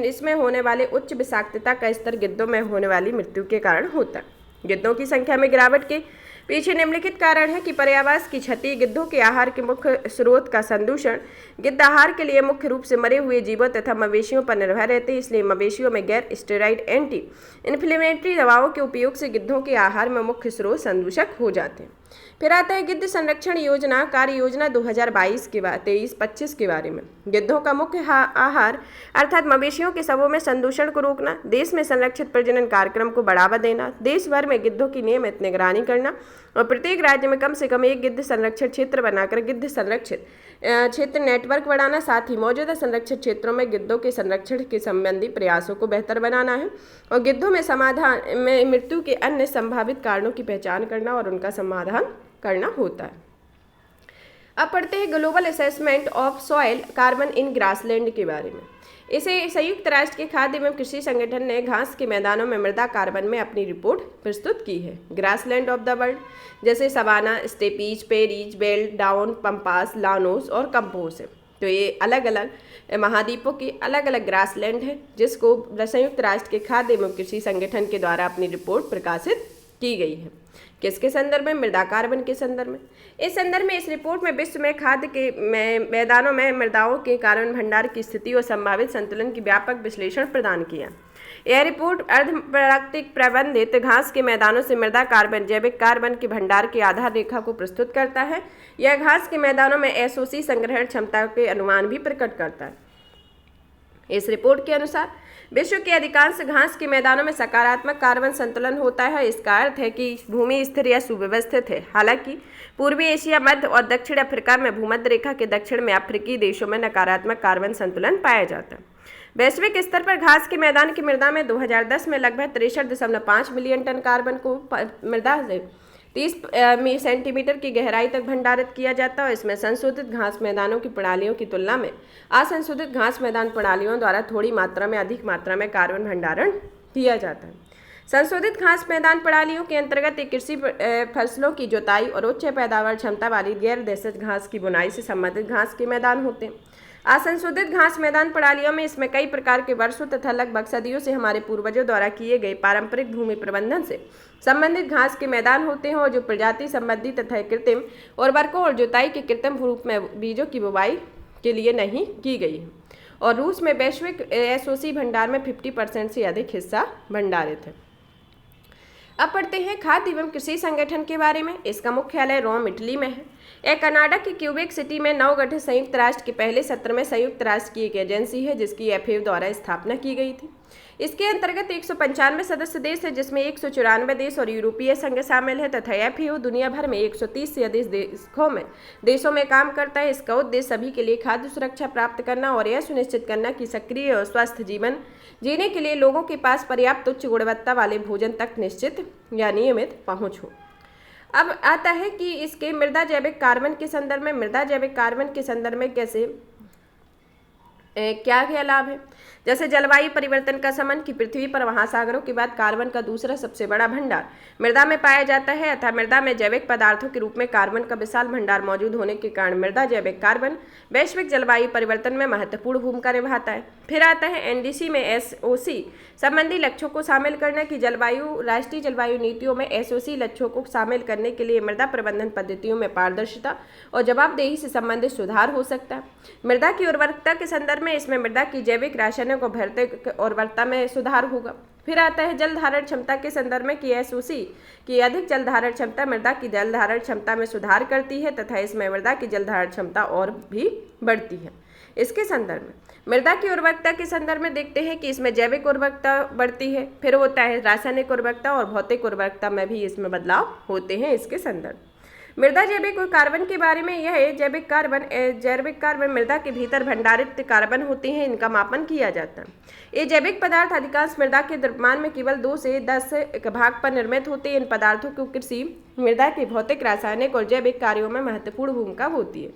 इसमें होने वाले उच्च विषाक्तता का स्तर गिद्धों में होने वाली मृत्यु के कारण होता है। गिद्धों की संख्या में गिरावट के पीछे निम्नलिखित कारण है कि पर्यावरण की क्षति, गिद्धों के आहार के मुख्य स्रोत का संदूषण। गिद्ध आहार के लिए मुख्य रूप से मरे हुए जीवों तथा मवेशियों पर निर्भर रहते हैं, इसलिए मवेशियों में गैर स्टेरॉइड एंटी इन्फ्लेमेटरी दवाओं के उपयोग से गिद्धों के आहार में मुख्य स्रोत संदूषक हो जाते हैं। फिर आता है गिद्ध संरक्षण योजना कार्य योजना 2022 के बाद 23-25 के बारे में। गिद्धों का मुख्य आहार अर्थात मवेशियों के शवों में संदूषण को रोकना, देश में संरक्षित प्रजनन कार्यक्रम को बढ़ावा देना, देश भर में गिद्धों की नियमित निगरानी करना और प्रत्येक राज्य में कम से कम एक गिद्ध संरक्षण क्षेत्र बनाकर गिद्ध संरक्षित क्षेत्र नेटवर्क बढ़ाना, साथ ही मौजूदा संरक्षित क्षेत्रों में गिद्धों के संरक्षण के संबंधी प्रयासों को बेहतर बनाना है और गिद्धों में समाधान में मृत्यु के अन्य संभावित कारणों की पहचान करना और उनका समाधान करना होता है। अब पढ़ते हैं global assessment of soil carbon in grassland के बारे में। इसे संयुक्त राष्ट्र के खाद्य एवं कृषि संगठन ने घास के मैदानों में मृदा कार्बन में अपनी रिपोर्ट प्रस्तुत की है। ग्रासलैंड ऑफ द वर्ल्ड जैसे savanna, steppes, prairies, veld, downs, pampas, llanos और कंपोस है। तो ये अलग अलग महाद्वीपों के अलग अलग ग्रासलैंड है जिसको संयुक्त राष्ट्र के खाद्य एवं कृषि संगठन के द्वारा अपनी रिपोर्ट प्रकाशित की गई है। किसके संदर्भ में? मृदा कार्बन के संदर्भ में। इस संदर्भ में इस रिपोर्ट में विश्व में खाद्य के मैदानों में मृदाओं के कार्बन भंडार की स्थिति और संभावित संतुलन की व्यापक विश्लेषण प्रदान किया। यह रिपोर्ट अर्धप्राकृतिक प्रबंधित घास के मैदानों से मृदा कार्बन, जैविक कार्बन के भंडार की आधार रेखा को प्रस्तुत करता है। यह घास के मैदानों में एसओसी संग्रहण क्षमता के अनुमान भी प्रकट करता है। इस रिपोर्ट के अनुसार विश्व के अधिकांश घास के मैदानों में सकारात्मक कार्बन संतुलन होता है। इसका अर्थ है कि भूमि स्थिर या सुव्यवस्थित है। हालांकि पूर्वी एशिया, मध्य और दक्षिण अफ्रीका में भूमध्य रेखा के दक्षिण में अफ्रीकी देशों में नकारात्मक कार्बन संतुलन पाया जाता है। वैश्विक स्तर पर घास के मैदान की मृदा में 2010 में लगभग 63.5 मिलियन टन कार्बन को मृदा से 30 सेंटीमीटर की गहराई तक भंडारित किया जाता है। इसमें संशोधित घास मैदानों की प्रणालियों की तुलना में असंशोधित घास मैदान प्रणालियों द्वारा थोड़ी मात्रा में अधिक मात्रा में कार्बन भंडारण किया जाता है। संशोधित घास मैदान प्रणालियों के अंतर्गत एक कृषि फसलों की जुताई और उच्च पैदावार क्षमता वाली गैर देशज घास की बुनाई से संबंधित घास के मैदान होते हैं। असंशोधित घास मैदान प्रणालियों में इसमें कई प्रकार के वर्षों तथा लगभग सदियों से हमारे पूर्वजों द्वारा किए गए पारंपरिक भूमि प्रबंधन से संबंधित घास के मैदान होते हैं और जो प्रजाति संबंधी तथा कृत्रिम उर्वरकों और जुताई के कृत्रिम रूप में बीजों की बुवाई के लिए नहीं की गई है। और रूस में वैश्विक एसओसी भंडार में 50% से अधिक हिस्सा भंडारित है। अब पढ़ते हैं खाद्य एवं कृषि संगठन के बारे में। इसका मुख्यालय रोम, इटली में है। यह कनाडा की क्यूबेक सिटी में नवगठित संयुक्त राष्ट्र के पहले सत्र में संयुक्त राष्ट्र की एक एजेंसी है जिसकी एफएओ द्वारा स्थापना की गई थी। इसके अंतर्गत 195 सदस्य देश है जिसमें 194 देश और यूरोपीय संघ शामिल है तथा एफएओ दुनिया भर में 130 से अधिक देशों में काम करता है। इसका उद्देश्य सभी के लिए खाद्य सुरक्षा प्राप्त करना और यह सुनिश्चित करना कि सक्रिय और स्वस्थ जीवन जीने के लिए लोगों के पास पर्याप्त उच्च गुणवत्ता वाले भोजन तक निश्चित या नियमित पहुँच हो। अब आता है कि इसके मृदा जैविक कार्बन के संदर्भ में, मृदा जैविक कार्बन के संदर्भ में कैसे क्या क्या लाभ है। जैसे जलवायु परिवर्तन का शमन कि पृथ्वी पर महासागरों के बाद कार्बन का दूसरा सबसे बड़ा भंडार मृदा में पाया जाता है अतः मृदा में जैविक पदार्थों के रूप में कार्बन का विशाल भंडार मौजूद होने के कारण मृदा जैविक कार्बन वैश्विक जलवायु परिवर्तन में महत्वपूर्ण भूमिका निभाता है। फिर आता है एनडीसी में एसओसी संबंधी लक्ष्यों को शामिल करना कि राष्ट्रीय जलवायु नीतियों में एसओसी लक्ष्यों को शामिल करने के लिए मृदा प्रबंधन पद्धतियों में पारदर्शिता और जवाबदेही से संबंधित सुधार हो सकता है। मृदा की उर्वरकता के संदर्भ में इसमें मृदा की जैविक रासायनिक और भौतिक उर्वरकता में सुधार होगा। फिर आता है जल धारण क्षमता के संदर्भ में कि एसओसी की अधिक जल धारण क्षमता मृदा की जल धारण क्षमता में सुधार करती है तथा इसमें मृदा की जल धारण क्षमता और भी बढ़ती है। इसके संदर्भ में मृदा की उर्वरकता के संदर्भ में देखते हैं कि इसमें जैविक उर्वरकता बढ़ती है। फिर होता है रासायनिक उर्वरकता और भौतिक उर्वरकता में भी इसमें बदलाव होते हैं। इसके संदर्भ मृदा जैविक कार्बन के बारे में यह है, जैविक कार्बन मृदा के भीतर भंडारित कार्बन होते हैं, इनका मापन किया जाता है। ये जैविक पदार्थ अधिकांश मृदा के द्रव्यमान में केवल 2 से 10 भाग पर निर्मित होते हैं। इन पदार्थों को कृषि, मृदा के भौतिक, रासायनिक और जैविक कार्यों में महत्वपूर्ण भूमिका होती है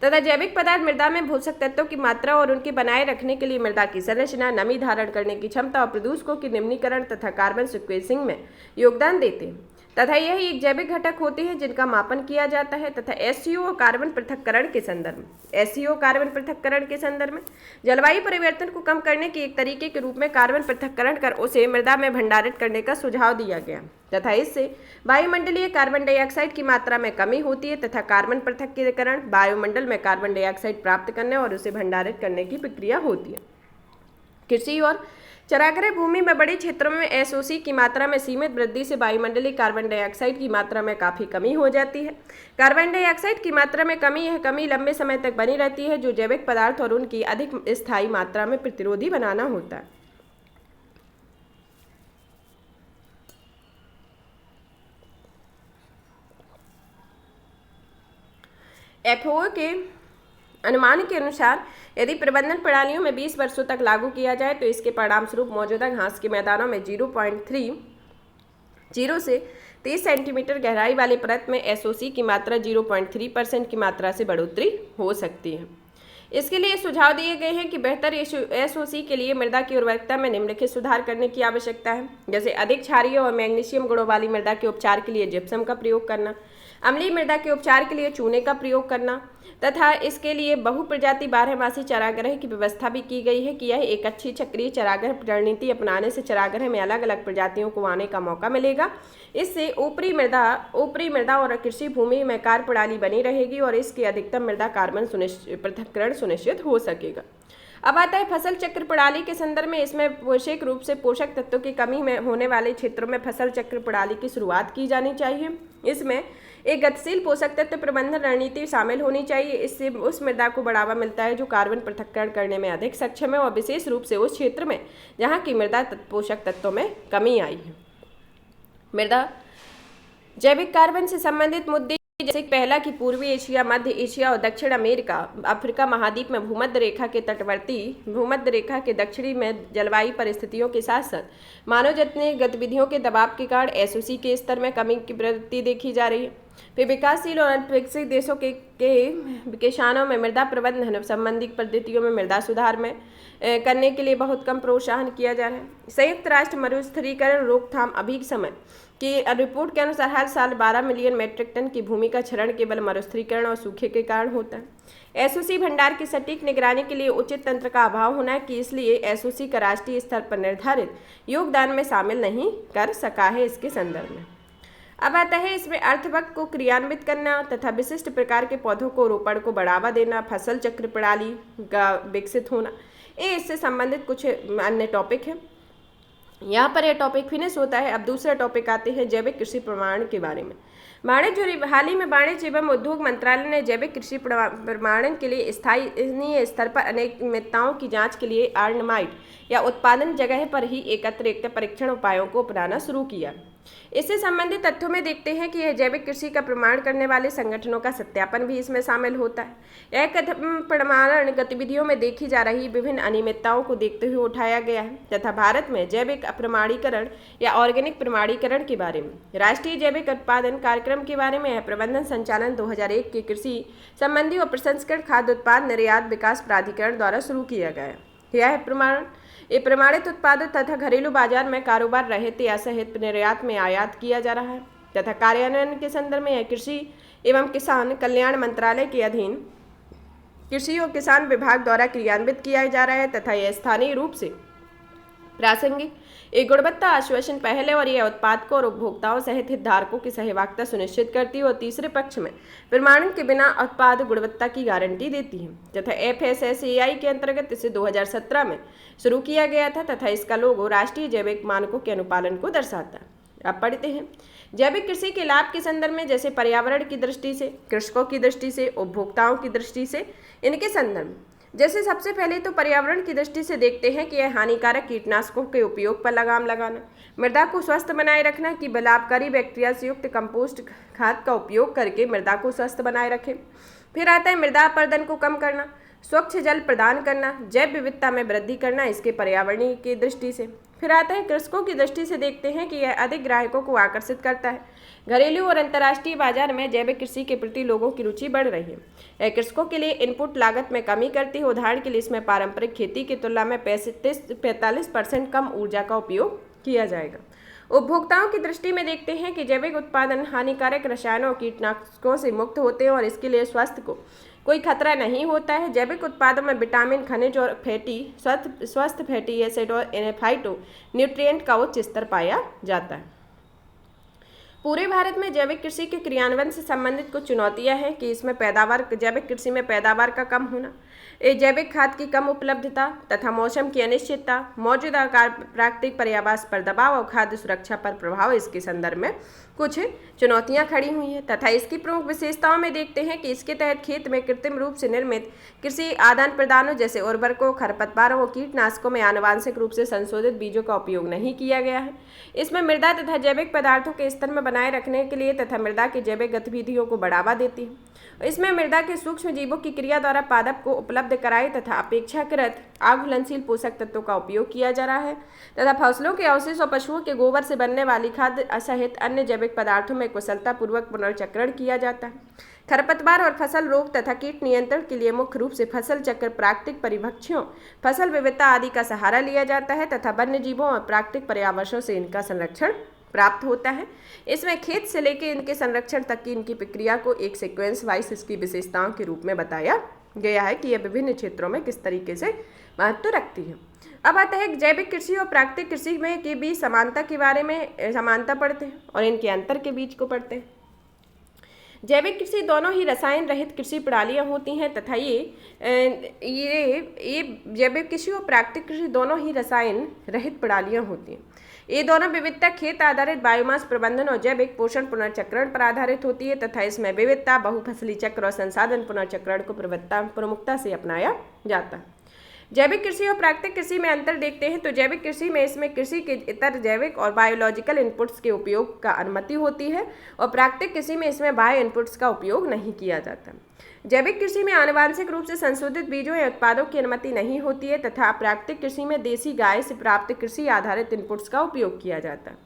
तथा जैविक पदार्थ मृदा में पोषक तत्वों की मात्रा और उनके बनाए रखने के लिए मृदा की संरचना, नमी धारण करने की क्षमता और प्रदूषकों की निम्नीकरण तथा कार्बन सिक्वेसिंग में योगदान देते हैं तथा यह एक जैविक घटक होते हैं जिनका मापन किया जाता है। तथा एससीओ कार्बन पृथक्करण के संदर्भ में जलवायु परिवर्तन को कम करने के एक तरीके के रूप में कार्बन पृथक्करण कर उसे मृदा में भंडारित करने का सुझाव दिया गया तथा इससे वायुमंडलीय कार्बन डाइऑक्साइड की मात्रा में कमी होती है तथा कार्बन पृथक्करण वायुमंडल में कार्बन डाइऑक्साइड प्राप्त करने और उसे भंडारित करने की प्रक्रिया होती है। कृषि और चरागाह भूमि में बड़े क्षेत्रों में एसओसी की मात्रा में सीमित वृद्धि से वायुमंडलीय कार्बन डाइऑक्साइड की मात्रा में काफ़ी कमी हो जाती है। कार्बन डाइऑक्साइड की मात्रा में कमी, यह कमी लंबे समय तक बनी रहती है, जो जैविक पदार्थ और उनकी अधिक स्थायी मात्रा में प्रतिरोधी बनाना होता है। एफओ के अनुमान के अनुसार यदि प्रबंधन प्रणालियों में 20 वर्षों तक लागू किया जाए तो इसके परिणामस्वरूप मौजूदा घास के मैदानों में 0.30 से 30 सेंटीमीटर गहराई वाली परत में एसओसी की मात्रा 0.3% की मात्रा से बढ़ोतरी हो सकती है। इसके लिए सुझाव दिए गए हैं कि बेहतर एसओसी के लिए मृदा की उर्वरकता में निम्नलिखित सुधार करने की आवश्यकता है, जैसे अधिक क्षारीय और मैग्नीशियम गुणों वाली मृदा के उपचार के लिए जिप्सम का प्रयोग करना, अम्लीय मृदा के उपचार के लिए चूने का प्रयोग करना तथा इसके लिए बहुप्रजाति बारहमासी चरागाह की व्यवस्था भी की गई है कि यह एक अच्छी चक्रीय चरागाह रणनीति अपनाने से चरागाह में अलग अलग प्रजातियों को आने का मौका मिलेगा। इससे ऊपरी मृदा और कृषि भूमि में कार्य प्रणाली बनी रहेगी और इसके अधिकतम मृदा कार्बन पृथक्करण सुनिश्चित हो सकेगा। अब आता है फसल चक्र प्रणाली के संदर्भ में। इसमें विशेष रूप से पोषक तत्वों की कमी में होने वाले क्षेत्रों में फसल चक्र प्रणाली की शुरुआत की जानी चाहिए। इसमें एक गतिशील पोषक तत्व प्रबंधन रणनीति शामिल होनी चाहिए। इससे उस मृदा को बढ़ावा मिलता है जो कार्बन पृथक्करण करने में अधिक सक्षम है और विशेष रूप से उस क्षेत्र में जहाँ की मृदा पोषक तत्वों में कमी आई है। मृदा जैविक कार्बन से संबंधित मुद्दे जैसे पहला कि पूर्वी एशिया, मध्य एशिया और दक्षिण अमेरिका, अफ्रीका महाद्वीप में भूमध्य रेखा के दक्षिणी में जलवायु परिस्थितियों के साथ साथ मानवजन्य गतिविधियों के दबाव के कारण एसओसी के स्तर में कमी की प्रवृत्ति देखी जा रही है। फिर विकासशील और अल्पविकसित देशों के किसानों में मृदा प्रबंधन संबंधी पद्धतियों में मृदा सुधार में करने के लिए बहुत कम प्रोत्साहन किया जा रहा है। संयुक्त राष्ट्र मरुस्थलीकरण रोकथाम अभी समय की रिपोर्ट के अनुसार हर साल 12 मिलियन मीट्रिक टन की भूमि का क्षरण केवल मरुस्थलीकरण और सूखे के कारण होता है। एसओसी भंडार की सटीक निगरानी के लिए उचित तंत्र का अभाव होना है कि इसलिए एसओसी का राष्ट्रीय स्तर पर निर्धारित योगदान में शामिल नहीं कर सका है। इसके संदर्भ में अब आता है इसमें अर्थवक को क्रियान्वित करना तथा विशिष्ट प्रकार के पौधों को रोपण को बढ़ावा देना, फसल चक्र प्रणाली का विकसित होना, ये इससे संबंधित कुछ अन्य टॉपिक है। यहाँ पर यह टॉपिक फिनिश होता है। अब दूसरा टॉपिक आते हैं जैविक कृषि प्रमाणन के बारे में। हाल ही में वाणिज्य एवं उद्योग मंत्रालय ने जैविक कृषि प्रमाणन के लिए स्थानीय स्तर पर अनियमितताओं की जांच के लिए आर्नमाइट या उत्पादन जगह पर ही एकत्रित परीक्षण उपायों को अपनाना शुरू किया। इससे संबंधित तथ्यों में देखते हैं कि यह जैविक कृषि का प्रमाण करने वाले संगठनों का सत्यापन भी इसमें शामिल होता है। यह कदम प्रमाणन गतिविधियों में देखी जा रही विभिन्न अनियमितताओं को देखते हुए उठाया गया है तथा भारत में जैविक प्रमाणीकरण या ऑर्गेनिक प्रमाणीकरण के बारे में राष्ट्रीय जैविक उत्पादन कार्यक्रम के बारे में यह प्रबंधन संचालन 2001 के कृषि संबंधी और प्रसंस्करण खाद्य उत्पाद निर्यात विकास प्राधिकरण द्वारा शुरू किया गया है। यह प्रमाणित उत्पादों तथा घरेलू बाजार में कारोबार रहित या सहित निर्यात में आयात किया जा रहा है तथा कार्यान्वयन के संदर्भ में यह कृषि एवं किसान कल्याण मंत्रालय के अधीन कृषि और किसान विभाग द्वारा क्रियान्वित किया जा रहा है तथा यह स्थानीय रूप से प्रासंगिक एक गुणवत्ता आश्वासन पहल है और यह उत्पादकों और उपभोक्ताओं सहित हितधारकों की सहभागिता सुनिश्चित करती है और तीसरे पक्ष में प्रमाणन के बिना उत्पाद गुणवत्ता की गारंटी देती है तथा FSSAI के अंतर्गत इसे 2017 में शुरू किया गया था तथा इसका लोगो राष्ट्रीय जैविक मानकों के अनुपालन को दर्शाता है। अब पढ़ते हैं जैविक कृषि के लाभ के संदर्भ में, जैसे पर्यावरण की दृष्टि से, कृषकों की दृष्टि से, उपभोक्ताओं की दृष्टि से, इनके संदर्भ में जैसे सबसे पहले तो पर्यावरण की दृष्टि से देखते हैं कि यह हानिकारक कीटनाशकों के उपयोग पर लगाम लगाना, मृदा को स्वस्थ बनाए रखना कि लाभकारी बैक्टीरिया से युक्त कंपोस्ट खाद का उपयोग करके मृदा को स्वस्थ बनाए रखें। फिर आता है मृदा अपरदन को कम करना, स्वच्छ जल प्रदान करना, जैव विविधता में वृद्धि करना इसके पर्यावरणीय की दृष्टि से। फिर आता है कृषकों की दृष्टि से देखते हैं कि यह अधिक ग्राहकों को आकर्षित करता है। घरेलू और अंतर्राष्ट्रीय बाजार में जैविक कृषि के प्रति लोगों की रुचि बढ़ रही है। यह कृषकों के लिए इनपुट लागत में कमी करती है। उदाहरण के लिए इसमें पारंपरिक खेती की तुलना में 45% कम ऊर्जा का उपयोग किया जाएगा। उपभोक्ताओं की दृष्टि में देखते हैं कि जैविक उत्पादन हानिकारक रसायनों और कीटनाशकों से मुक्त होते हैं और इसके लिए स्वास्थ्य को कोई खतरा नहीं होता है। जैविक उत्पादों में विटामिन, खनिज और स्वस्थ फैटी एसिड और फाइटो न्यूट्रिएंट का उच्च स्तर पाया जाता है। पूरे भारत में जैविक कृषि के क्रियान्वयन से संबंधित कुछ चुनौतियां हैं कि इसमें जैविक कृषि में पैदावार का कम होना, जैविक खाद की कम उपलब्धता तथा मौसम की अनिश्चितता, मौजूदा प्राकृतिक पर्यावरण पर दबाव और खाद्य सुरक्षा पर प्रभाव इसके संदर्भ में कुछ चुनौतियां खड़ी हुई हैं। तथा इसकी प्रमुख विशेषताओं में देखते हैं कि इसके तहत खेत में कृत्रिम रूप से निर्मित कृषि आदान प्रदानों जैसे उर्वरकों, खरपतवारों और कीटनाशकों में आनुवांशिक रूप से संशोधित बीजों का उपयोग नहीं किया गया है। इसमें मृदा तथा जैविक पदार्थों के स्तर में बनाए रखने के लिए तथा मृदा की जैविक गतिविधियों को बढ़ावा देती है। इसमें मृदा के सूक्ष्म जीवों की क्रिया द्वारा पादप को उपलब्ध कराए तथा अपेक्षाकृत आघुलनशील पोषक तत्वों का उपयोग किया जा रहा है तथा फसलों के अवशेष और पशुओं के गोबर से बनने वाली खाद सहित अन्य जैविक पदार्थों में कुशलतापूर्वक पुनर्चक्रण किया जाता है। खरपतवार और फसल रोग तथा कीट नियंत्रण के लिए मुख्य रूप से फसल चक्र, प्राकृतिक परिभक्षियों, फसल विविधता आदि का सहारा लिया जाता है तथा वन्य जीवों और प्राकृतिक पर्यावरणों से इनका संरक्षण प्राप्त होता है। इसमें खेत से लेकर इनके संरक्षण तक की इनकी प्रक्रिया को एक सीक्वेंस वाइज इसकी विशेषताओं के रूप में बताया गया है कि यह विभिन्न क्षेत्रों में किस तरीके से महत्व रखती है। अब आता है जैविक कृषि और प्राकृतिक कृषि में के बीच समानता के बारे में समानता पढ़ते हैं और इनके अंतर के बीच को पढ़ते हैं। जैविक कृषि दोनों ही रसायन रहित कृषि प्रणालियाँ होती हैं तथा ये जैविक कृषि और प्राकृतिक कृषि दोनों ही रसायन रहित प्रणालियाँ होती हैं। ये दोनों विविधता खेत आधारित बायोमास प्रबंधन और जैविक पोषण पुनर्चक्रण पर आधारित होती है तथा इसमें विविधता, बहुफसली चक्र और संसाधन पुनर्चक्रण को प्रमुखता से अपनाया जाता है। जैविक कृषि और प्राकृतिक कृषि में अंतर देखते हैं तो जैविक कृषि में इसमें कृषि के इतर जैविक और बायोलॉजिकल इनपुट्स के उपयोग का अनुमति होती है और प्राकृतिक कृषि में इसमें बायो इनपुट्स का उपयोग नहीं किया जाता। जैविक कृषि में आनुवांशिक रूप से संशोधित बीजों या उत्पादों की अनुमति नहीं होती है तथा प्राकृतिक कृषि में देसी गाय से प्राप्त कृषि आधारित इनपुट्स का उपयोग किया जाता है,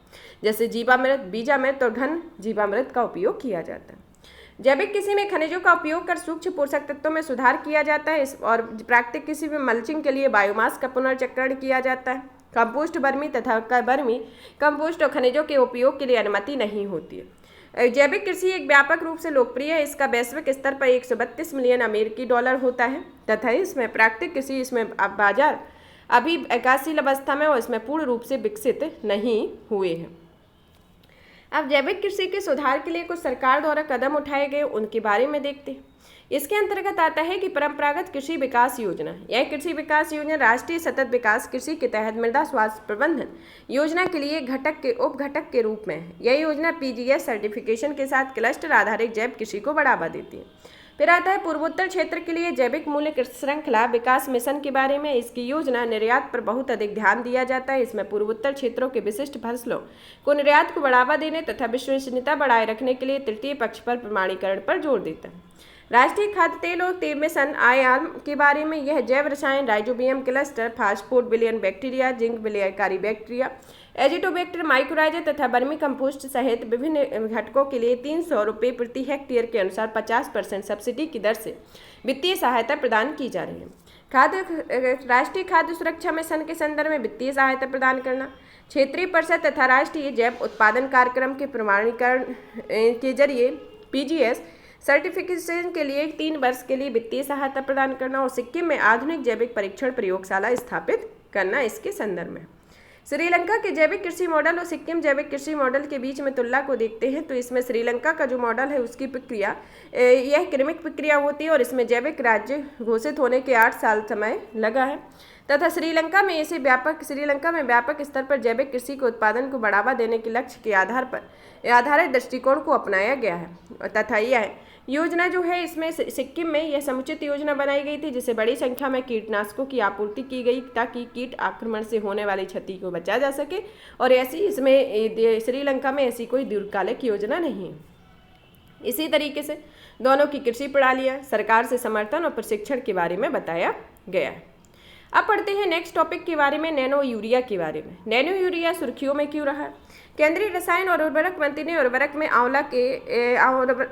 जैसे जीवामृत, बीजामृत और घन जीवामृत का उपयोग किया जाता है। जैविक कृषि में खनिजों का उपयोग कर सूक्ष्म पोषक तत्वों में सुधार किया जाता है और प्राकृतिक कृषि में मल्चिंग के लिए बायोमास का पुनर्चक्रण किया जाता है। कंपोस्ट, बर्मी तथा बर्मी कंपोस्ट और खनिजों के उपयोग के लिए अनुमति नहीं होती है। जैविक कृषि एक व्यापक रूप से लोकप्रिय है। इसका वैश्विक स्तर पर 132 मिलियन अमेरिकी डॉलर होता है तथा इसमें प्राकृतिक कृषि इसमें बाजार अभी विकासशील अवस्था में और इसमें पूर्ण रूप से विकसित नहीं हुए हैं। अब जैविक कृषि के सुधार के लिए कुछ सरकार द्वारा कदम उठाए गए उनके बारे में देखते हैं। इसके अंतर्गत आता है कि परंपरागत कृषि विकास योजना। यह कृषि विकास योजना राष्ट्रीय सतत विकास कृषि के तहत मृदा स्वास्थ्य प्रबंधन योजना के लिए उप घटक के रूप में है। यह योजना PGS सर्टिफिकेशन के साथ क्लस्टर आधारित जैव कृषि को बढ़ावा देती है। फिर आता है पूर्वोत्तर क्षेत्र के लिए जैविक मूल्य श्रृंखला विकास मिशन के बारे में। इसकी योजना निर्यात पर बहुत अधिक ध्यान दिया जाता है। इसमें पूर्वोत्तर क्षेत्रों के विशिष्ट फसलों को निर्यात को बढ़ावा देने तथा विश्वसनीयता बढ़ाए रखने के लिए तृतीय पक्ष पर प्रमाणीकरण पर जोर देता है। राष्ट्रीय खाद्य तेल और तेल मिशन आयाम के बारे में यह जैव रसायन, राइजोबियम क्लस्टर, फास्फोड बिलियन बैक्टीरिया, जिंक विलयकारी बैक्टीरिया, एजिटोबैक्टर माइकोराइजा तथा वर्मी कंपोस्ट सहित विभिन्न घटकों के लिए 300 रुपये प्रति हेक्टेयर के अनुसार 50% सब्सिडी की दर से वित्तीय सहायता प्रदान की जा रही है। राष्ट्रीय खाद्य सुरक्षा मिशन के संदर्भ में वित्तीय सहायता प्रदान करना, क्षेत्रीय परिषद तथा राष्ट्रीय जैव उत्पादन कार्यक्रम के प्रमाणीकरण के जरिए PGS सर्टिफिकेशन के लिए 3 वर्ष के लिए वित्तीय सहायता प्रदान करना और सिक्किम में आधुनिक जैविक परीक्षण प्रयोगशाला स्थापित करना इसके संदर्भ में। श्रीलंका के जैविक कृषि मॉडल और सिक्किम जैविक कृषि मॉडल के बीच में तुलना को देखते हैं तो इसमें श्रीलंका का जो मॉडल है उसकी प्रक्रिया यह क्रमिक प्रक्रिया होती है और इसमें जैविक राज्य घोषित होने के 8 साल समय लगा है तथा श्रीलंका में व्यापक स्तर पर जैविक कृषि के उत्पादन को बढ़ावा देने के लक्ष्य के आधारित दृष्टिकोण को अपनाया गया है तथा योजना जो है इसमें सिक्किम में यह समुचित योजना बनाई गई थी जिससे बड़ी संख्या में कीटनाशकों की आपूर्ति की गई ताकि कीट आक्रमण से होने वाली क्षति को बचाया जा सके। और ऐसी इसमें श्रीलंका में ऐसी कोई दीर्घकालिक योजना नहीं है। इसी तरीके से दोनों की कृषि प्रणालियाँ, सरकार से समर्थन और प्रशिक्षण के बारे में बताया गया है। अब पढ़ते हैं नेक्स्ट टॉपिक के बारे में, नैनो यूरिया के बारे में। नैनो यूरिया सुर्खियों में क्यों रहा? केंद्रीय रसायन और उर्वरक मंत्री ने उर्वरक में आंवला के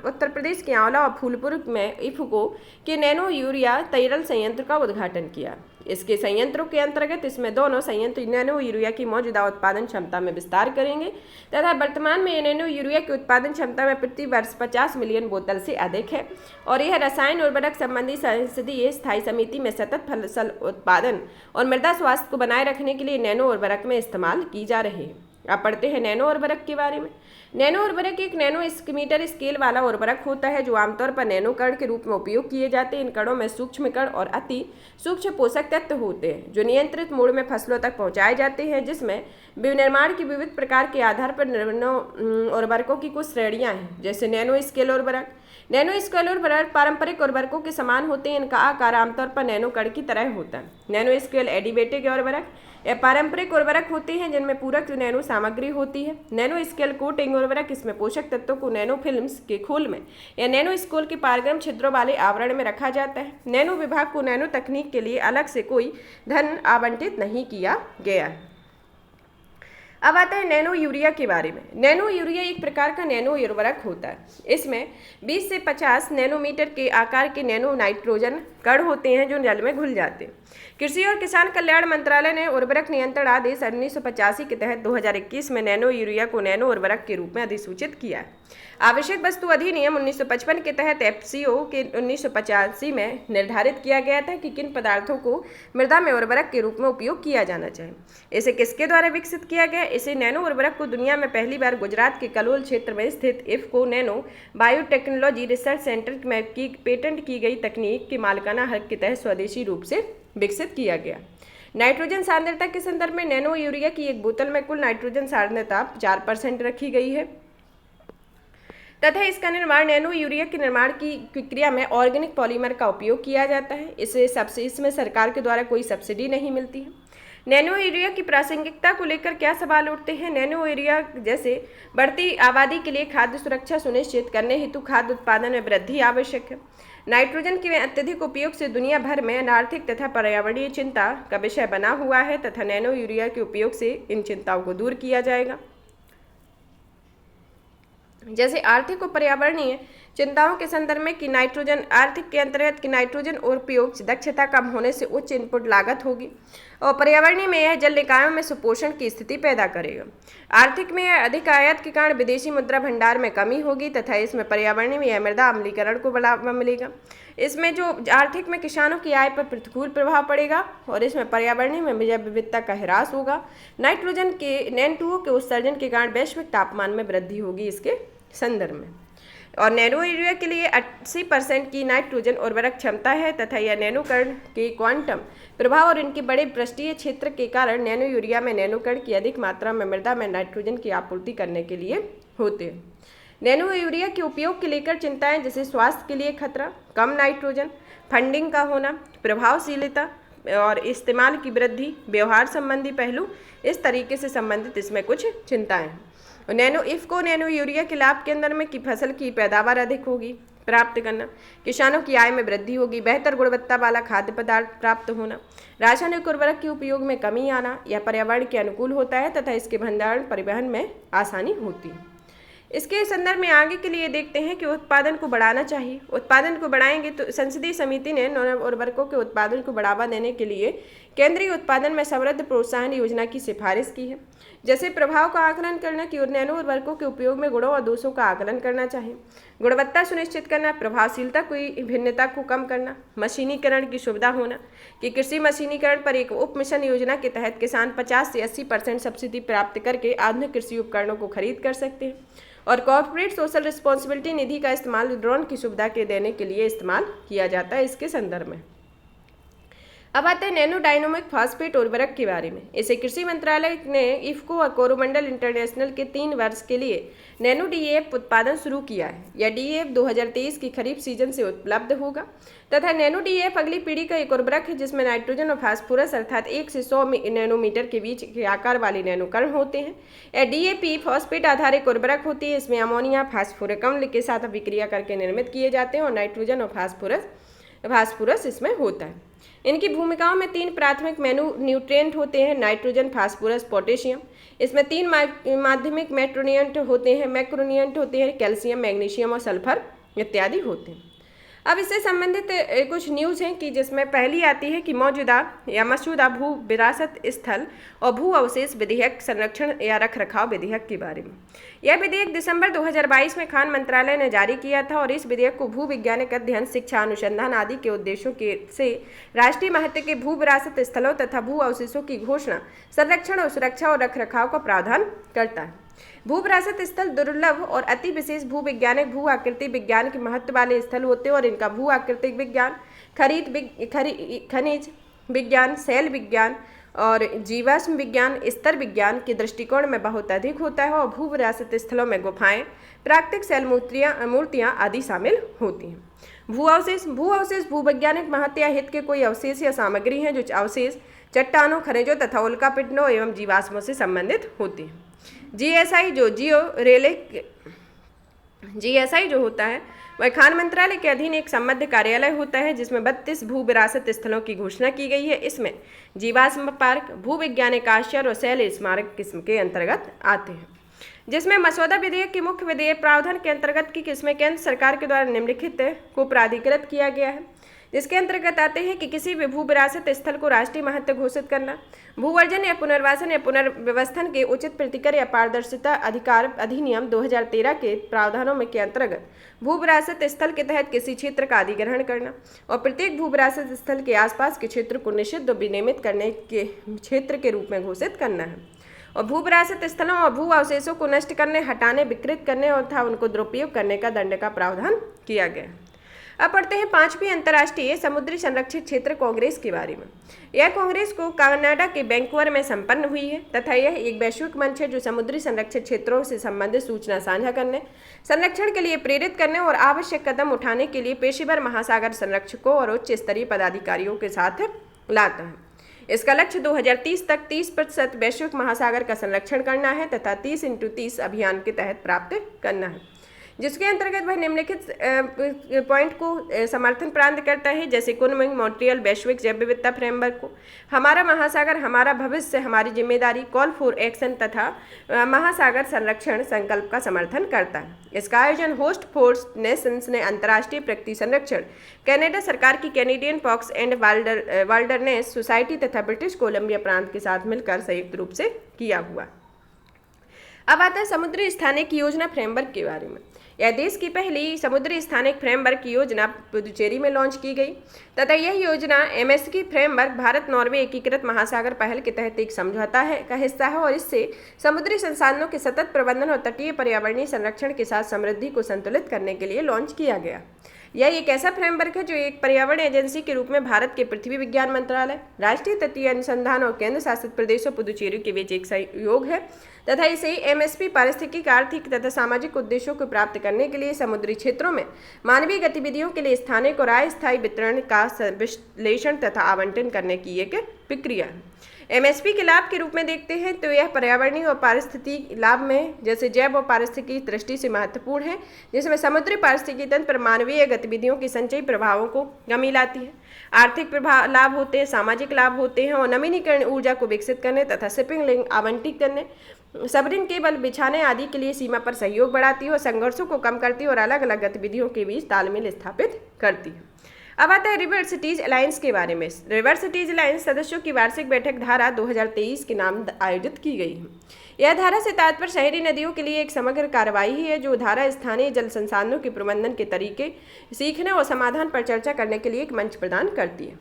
उत्तर प्रदेश के आंवला और फूलपुर में इफको के नैनो यूरिया तैरल संयंत्र का उद्घाटन किया। इसके संयंत्रों के अंतर्गत इसमें दोनों संयंत्र नैनो यूरिया की मौजूदा उत्पादन क्षमता में विस्तार करेंगे तथा वर्तमान में नैनो यूरिया की उत्पादन क्षमता में प्रति वर्ष 50 मिलियन बोतल से अधिक है। और यह रसायन उर्वरक संबंधी संसदीय स्थायी समिति में सतत फसल उत्पादन और मृदा स्वास्थ्य को बनाए रखने के लिए नैनो उर्वरक में इस्तेमाल की जा रही है। अब पढ़ते हैं नैनो उर्वरक के बारे में। नैनो उर्वरक एक नैनो मीटर स्केल वाला उर्वरक होता है जो आमतौर पर नैनो कण के रूप में उपयोग किए जाते हैं। इन कणों में सूक्ष्म कण और अति सूक्ष्म पोषक तत्व होते हैं जो नियंत्रित मोड में फसलों तक पहुंचाए जाते हैं, जिसमें निर्माण की विविध प्रकार के आधार पर नैनो उर्वरकों की कुछ श्रेणियां हैं, जैसे नैनो स्केल उर्वरक। नैनो स्केल उर्वरक पारंपरिक उर्वरकों के समान होते हैं। इनका आकार आमतौर पर नैनो कण की तरह होता है। नैनो स्केल एडिबेटिक उर्वरक यह पारंपरिक उर्वरक होते हैं जिनमें पूरक नैनो सामग्री होती है। नैनो स्केल कोटिंग उर्वरक इसमें पोषक तत्वों को नैनो फिल्म्स के खोल में या नैनो स्केल के पारगम छिद्रों वाले आवरण में रखा जाता है। नैनो विभाग को नैनो तकनीक के लिए अलग से कोई धन आवंटित नहीं किया गया है। अब आता है नैनो यूरिया के बारे में। नैनो यूरिया एक प्रकार का नैनो उर्वरक होता है। इसमें 20 से 50 नैनोमीटर के आकार के नैनो नाइट्रोजन कण होते हैं जो जल में घुल जाते हैं। कृषि और किसान कल्याण मंत्रालय ने उर्वरक नियंत्रण आदेश 1985 के तहत 2021 में नैनो यूरिया को नैनो उर्वरक के रूप में अधिसूचित किया है। आवश्यक वस्तु अधिनियम 1955 के तहत एफसीओ के 1985 में निर्धारित किया गया था कि किन पदार्थों को मृदा में उर्वरक के रूप में उपयोग किया जाना चाहिए। इसे किसके द्वारा विकसित किया गया? इसे नैनो उर्वरक को दुनिया में पहली बार गुजरात के कलोल क्षेत्र में स्थित IFFCO nano biotechnology research centre में की पेटेंट की गई तकनीक के मालिकाना हक के तहत स्वदेशी रूप से विकसित किया गया। नाइट्रोजन सांद्रता के संदर्भ में नैनो यूरिया की एक बोतल में कुल नाइट्रोजन सांद्रता 4% रखी गई है तथा इसका निर्माण नैनो यूरिया के निर्माण की प्रक्रिया में ऑर्गेनिक पॉलीमर का उपयोग किया जाता है। इसमें सरकार के द्वारा कोई सब्सिडी नहीं मिलती है। नैनो यूरिया की प्रासंगिकता को लेकर क्या सवाल उठते हैं? नैनो यूरिया जैसे बढ़ती आबादी के लिए खाद्य सुरक्षा सुनिश्चित करने हेतु खाद्य उत्पादन में वृद्धि आवश्यक है। नाइट्रोजन के अत्यधिक उपयोग से दुनिया भर में आर्थिक तथा पर्यावरणीय चिंता का विषय बना हुआ है तथा नैनो यूरिया के उपयोग से इन चिंताओं को दूर किया जाएगा। जैसे आर्थिक और पर्यावरणीय चिंताओं के संदर्भ में कि नाइट्रोजन आर्थिक के अंतर्गत कि नाइट्रोजन और उपयोग दक्षता कम होने से उच्च इनपुट लागत होगी और पर्यावरणीय में यह जल निकायों में सुपोषण की स्थिति पैदा करेगा। आर्थिक में यह अधिक आयात के कारण विदेशी मुद्रा भंडार में कमी होगी तथा इसमें पर्यावरणीय में यह मृदा अम्लीकरण को बढ़ावा मिलेगा। इसमें जो आर्थिक में किसानों की आय पर प्रतिकूल प्रभाव पड़ेगा और इसमें पर्यावरणीय में जैव विविधता का ह्रास होगा। नाइट्रोजन के N2O के उत्सर्जन के कारण वैश्विक तापमान में वृद्धि होगी इसके संदर्भ में। और नैनो यूरिया के लिए 80% की नाइट्रोजन उर्वरक क्षमता है तथा यह नैनो कण के क्वांटम प्रभाव और इनके बड़े पृष्ठीय क्षेत्र के कारण नैनो यूरिया में नैनो कण की अधिक मात्रा में मृदा में नाइट्रोजन की आपूर्ति करने के लिए होते हैं। नैनो यूरिया के उपयोग के लेकर चिंताएं जैसे स्वास्थ्य के लिए खतरा, कम नाइट्रोजन, फंडिंग का होना, प्रभावशीलता और इस्तेमाल की वृद्धि, व्यवहार संबंधी पहलू, इस तरीके से संबंधित इसमें कुछ चिंताएं हैं। इफको नैनो यूरिया के लाभ के अंदर में कि फसल की पैदावार अधिक होगी प्राप्त करना, किसानों की आय में वृद्धि होगी, बेहतर गुणवत्ता वाला खाद्य पदार्थ प्राप्त होना, रासायनिक उर्वरक के उपयोग में कमी आना, यह पर्यावरण के अनुकूल होता है तथा इसके भंडारण परिवहन में आसानी होती है। इसके संदर्भ में आगे के लिए देखते हैं कि उत्पादन को बढ़ाना चाहिए। उत्पादन को बढ़ाएंगे तो संसदीय समिति ने नैनो उर्वरकों के उत्पादन को बढ़ावा देने के लिए केंद्रीय उत्पादन में समृद्ध प्रोत्साहन योजना की सिफारिश की है। जैसे प्रभाव का आकलन करना कि नैनो उर्वरकों के उपयोग में गुणों और दोषों का आकलन करना चाहिए, गुणवत्ता सुनिश्चित करना, प्रभावशीलता की भिन्नता को कम करना, मशीनीकरण की सुविधा होना कि कृषि मशीनीकरण पर एक उप मिशन योजना के तहत किसान 50 से 80% सब्सिडी प्राप्त करके आधुनिक कृषि उपकरणों को खरीद कर सकते हैं और कॉर्पोरेट सोशल रिस्पॉन्सिबिलिटी निधि का इस्तेमाल ड्रोन की सुविधा के देने के लिए इस्तेमाल किया जाता है इसके संदर्भ में। अब आते हैं नैनो डायनोमिक फास्फेट उर्वरक के बारे में। इसे कृषि मंत्रालय ने इफ्को और कोरोमंडल इंटरनेशनल के 3 वर्ष के लिए नैनो डीएफ उत्पादन शुरू किया है। यह डीएफ 2023 की खरीफ सीजन से उपलब्ध होगा तथा नैनो डीएफ अगली पीढ़ी का एक उर्वरक है जिसमें नाइट्रोजन और फास्फोरस अर्थात 1 से 100 नैनोमीटर के बीच के आकार वाले नैनोकण होते हैं। यह डीएपी फॉस्फेट आधारित उर्वरक होती है। इसमें अमोनिया फास्फोरिक अम्ल के साथ अभिक्रिया करके निर्मित किए जाते हैं और नाइट्रोजन और फास्फोरस इसमें होता है। इनकी भूमिकाओं में 3 प्राथमिक न्यूट्रिएंट होते हैं, नाइट्रोजन, फास्फोरस, पोटेशियम। इसमें 3 माध्यमिक मैक्रोन्यूट्रिएंट होते हैं, कैल्शियम, मैग्नीशियम और सल्फर इत्यादि होते हैं। अब इससे संबंधित कुछ न्यूज़ हैं कि जिसमें पहली आती है कि मसौदा भू विरासत स्थल और भू अवशेष विधेयक संरक्षण या रखरखाव विधेयक के बारे में। यह विधेयक दिसंबर 2022 में खान मंत्रालय ने जारी किया था और इस विधेयक को भू वैज्ञानिक अध्ययन, शिक्षा, अनुसंधान आदि के उद्देश्यों से राष्ट्रीय महत्व के भू विरासत स्थलों तथा भू अवशेषों की घोषणा, संरक्षण और सुरक्षा और रखरखाव का प्रावधान करता है। भू विरासत स्थल दुर्लभ और अति विशेष भू वैज्ञानिक भू आकृति विज्ञान के महत्व वाले स्थल होते हैं और इनका भू आकृतिक विज्ञान, खनिज विज्ञान, शैल विज्ञान और जीवाश्म विज्ञान, स्तर विज्ञान के दृष्टिकोण में बहुत अधिक होता है और भू विरासत स्थलों में गुफाएं, प्राकृतिक शैल मूर्तियां आदि शामिल होती हैं। भू अवशेष भूवैज्ञानिक महत्व या हित के कोई अवशेष या सामग्री हैं जो अवशेष चट्टानों, खनिजों तथा उल्कापिंडों एवं जीवाश्मों से संबंधित होती हैं। जीएसआई जो होता है वह खान मंत्रालय के अधीन एक संबद्ध कार्यालय होता है जिसमें 32 भू विरासत स्थलों की घोषणा की गई है। इसमें जीवाश्म पार्क, भू वैज्ञानिक आश्चर्य और शैल स्मारक किस्म के अंतर्गत आते हैं। जिसमें मसौदा विधेयक के मुख्य विधेयक प्रावधान के अंतर्गत की किस्में केंद्र सरकार के द्वारा निम्नलिखित को प्राधिकृत किया गया है, जिसके अंतर्गत आते हैं कि किसी भी भू विरासत स्थल को राष्ट्रीय महत्व घोषित करना, भूवर्जन या पुनर्वासन या पुनर्व्यवस्थन के उचित प्रतिकर या पारदर्शिता अधिकार अधिनियम 2013 के प्रावधानों में के अंतर्गत भू विरासत स्थल के तहत किसी क्षेत्र का अधिग्रहण करना और प्रत्येक भू विरासत स्थल के आसपास के क्षेत्र को निषिद्ध और विनियमित करने के क्षेत्र के रूप में घोषित करना है और भू विरासत स्थलों और भू अवशेषों को नष्ट करने, हटाने, विकृत करने और तथा उनको दुरुपयोग करने का दंड का प्रावधान किया गया है। अब पढ़ते हैं 5वीं अंतर्राष्ट्रीय समुद्री संरक्षित क्षेत्र कांग्रेस के बारे में। यह कांग्रेस को कनाडा के वैंकूवर में संपन्न हुई है तथा यह एक वैश्विक मंच है जो समुद्री संरक्षित क्षेत्रों से संबंधित सूचना साझा करने, संरक्षण के लिए प्रेरित करने और आवश्यक कदम उठाने के लिए पेशेवर महासागर संरक्षकों और उच्च स्तरीय पदाधिकारियों के साथ लाता है। इसका लक्ष्य 2030 तक 30% वैश्विक महासागर का संरक्षण करना है तथा 30x30 अभियान के तहत प्राप्त करना है, जिसके अंतर्गत वह निम्नलिखित पॉइंट को समर्थन प्रदान करता है, जैसे कुनमिंग मॉन्ट्रियल वैश्विक जैव विविधता फ्रेमवर्क को, हमारा महासागर हमारा भविष्य हमारी जिम्मेदारी, कॉल फॉर एक्शन तथा महासागर संरक्षण संकल्प का समर्थन करता है। इसका आयोजन होस्ट फोर्स नेशंस ने अंतर्राष्ट्रीय प्रकृति संरक्षण, कनाडा सरकार की Canadian pox and wilderness society तथा ब्रिटिश कोलंबिया प्रांत के साथ मिलकर संयुक्त रूप से किया हुआ। अब आता है समुद्री स्थानिक योजना फ्रेमवर्क के बारे में। यह देश की पहली समुद्री स्थानिक फ्रेमवर्क की योजना पुदुचेरी में लॉन्च की गई तथा यह योजना एमएसकी फ्रेमवर्क भारत नॉर्वे एकीकृत महासागर पहल के तहत एक समझौता का हिस्सा है और इससे समुद्री संसाधनों के सतत प्रबंधन और तटीय पर्यावरणीय संरक्षण के साथ समृद्धि को संतुलित करने के लिए लॉन्च किया गया। यह एक ऐसा फ्रेमवर्क है जो एक पर्यावरण एजेंसी के रूप में भारत के पृथ्वी विज्ञान मंत्रालय, राष्ट्रीय तटीय अनुसंधान और केंद्र शासित प्रदेशों पुदुचेरी के बीच एक सहयोग है तथा इसे एमएसपी पारिस्थितिक, आर्थिक तथा सामाजिक उद्देश्यों को प्राप्त करने के लिए समुद्री क्षेत्रों में मानवीय गतिविधियों के लिए स्थानिक और अस्थायी वितरण का विश्लेषण तथा आवंटन करने की एक प्रक्रिया है। एमएसपी के लाभ के रूप में देखते हैं तो यह पर्यावरणीय और पारिस्थितिकी लाभ में जैसे जैव और पारिस्थितिकी दृष्टि से महत्वपूर्ण है, जिसमें समुद्री पारिस्थितिकी तंत्र पर मानवीय गतिविधियों के संचयी प्रभावों को कमी लाती है, आर्थिक लाभ होते हैं, सामाजिक लाभ होते हैं और नवीनीकरण ऊर्जा को विकसित करने तथा शिपिंग लिंक आवंटित करने, सबमरीन केबल बिछाने आदि के लिए सीमा पर सहयोग बढ़ाती है और संघर्षों को कम करती है और अलग अलग गतिविधियों के बीच तालमेल स्थापित करती है। अब आता है रिवर सिटीज अलायंस के बारे में। रिवर सिटीज अलायंस सदस्यों की वार्षिक बैठक धारा 2023 के नाम आयोजित की गई है। यह धारा से तात्पर्य शहरी नदियों के लिए एक समग्र कार्रवाई है जो धारा स्थानीय जल संसाधनों के प्रबंधन के तरीके सीखने और समाधान पर चर्चा करने के लिए एक मंच प्रदान करती है।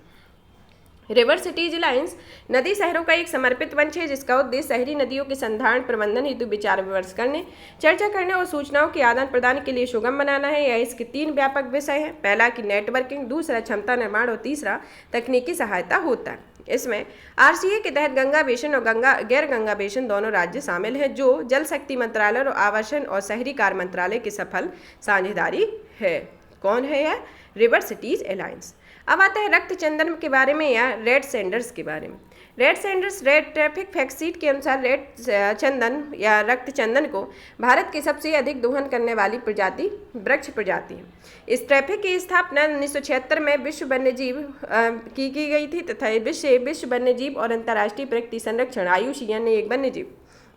रिवर सिटीज अलायंस नदी शहरों का एक समर्पित मंच है जिसका उद्देश्य शहरी नदियों के संधारण प्रबंधन हेतु विचार विमर्श करने, चर्चा करने और सूचनाओं के आदान प्रदान के लिए सुगम बनाना है। यह इसके 3 व्यापक विषय हैं। पहला कि नेटवर्किंग, दूसरा क्षमता निर्माण और तीसरा तकनीकी सहायता होता है। इसमें आरसीए के तहत गंगा बेसिन और गैर गंगा बेसिन दोनों राज्य शामिल हैं जो जल शक्ति मंत्रालय और आवासन और शहरी कार्य मंत्रालय की सफल साझेदारी है। कौन है यह? River cities alliance. अब आते हैं रक्त चंदन के बारे में या रेड सैंडर्स के बारे में। Red Sanders red traffic fact sheet के अनुसार रेड चंदन या रक्त चंदन को भारत की सबसे अधिक दोहन करने वाली प्रजाति वृक्ष प्रजाति है। इस ट्रैफिक की स्थापना 1976 में विश्व वन्यजीव की गई थी तथा विश्व वन्यजीव और अंतर्राष्ट्रीय प्रकृति संरक्षण IUCN ने एक वन्यजीव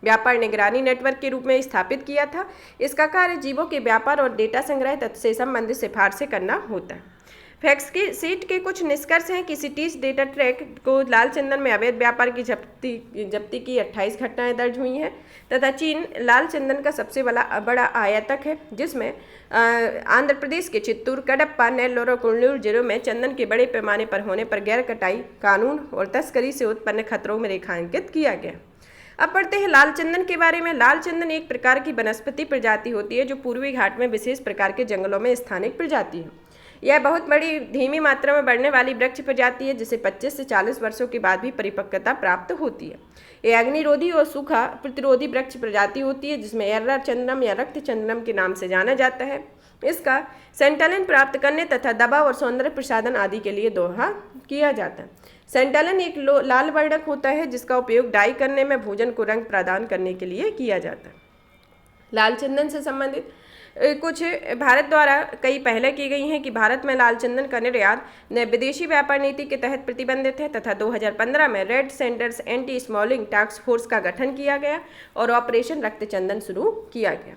व्यापार निगरानी नेटवर्क के रूप में स्थापित किया था। इसका कार्य जीवों के व्यापार और डेटा संग्रह तथा से संबंधित सिफारिशें करना होता है। फैक्ट्स की सीट के कुछ निष्कर्ष हैं कि सिटीज डेटा ट्रैक को लाल चंदन में अवैध व्यापार की जब्ती की 28 घटनाएं दर्ज हुई हैं तथा चीन लाल चंदन का सबसे बड़ा आयातक है, जिसमें आंध्र प्रदेश के चित्तूर, कडप्पा, नेल्लोर और कुल्लूर जिलों में चंदन के बड़े पैमाने पर होने पर गैर कटाई कानून और तस्करी से उत्पन्न खतरों में रेखांकित किया गया। अब पढ़ते हैं लाल चंदन के बारे में। लाल चंदन एक प्रकार की वनस्पति प्रजाति होती है जो पूर्वी घाट में विशेष प्रकार के जंगलों में स्थानिक प्रजाति है। यह बहुत बड़ी धीमी मात्रा में बढ़ने वाली वृक्ष प्रजाति है जिसे 25 से 40 वर्षों के बाद भी परिपक्वता प्राप्त होती है। यह अग्निरोधी और सूखा प्रतिरोधी वृक्ष प्रजाति होती है जिसमें एर्रा चंदनम या रक्त चंदनम के नाम से जाना जाता है। इसका सेंटलिन प्राप्त करने तथा दवा और सौंदर्य प्रसाधन आदि के लिए दोहा किया जाता है। सेंटलिन एक लाल वर्णक होता है जिसका उपयोग डाई करने में भोजन को रंग प्रदान करने के लिए किया जाता है। लाल चंदन से संबंधित कुछ भारत द्वारा कई पहले की गई हैं कि भारत में लाल चंदन का निर्यात विदेशी व्यापार नीति के तहत प्रतिबंधित है तथा 2015 में red sanders anti smuggling task force का गठन किया गया और ऑपरेशन रक्त चंदन शुरू किया गया।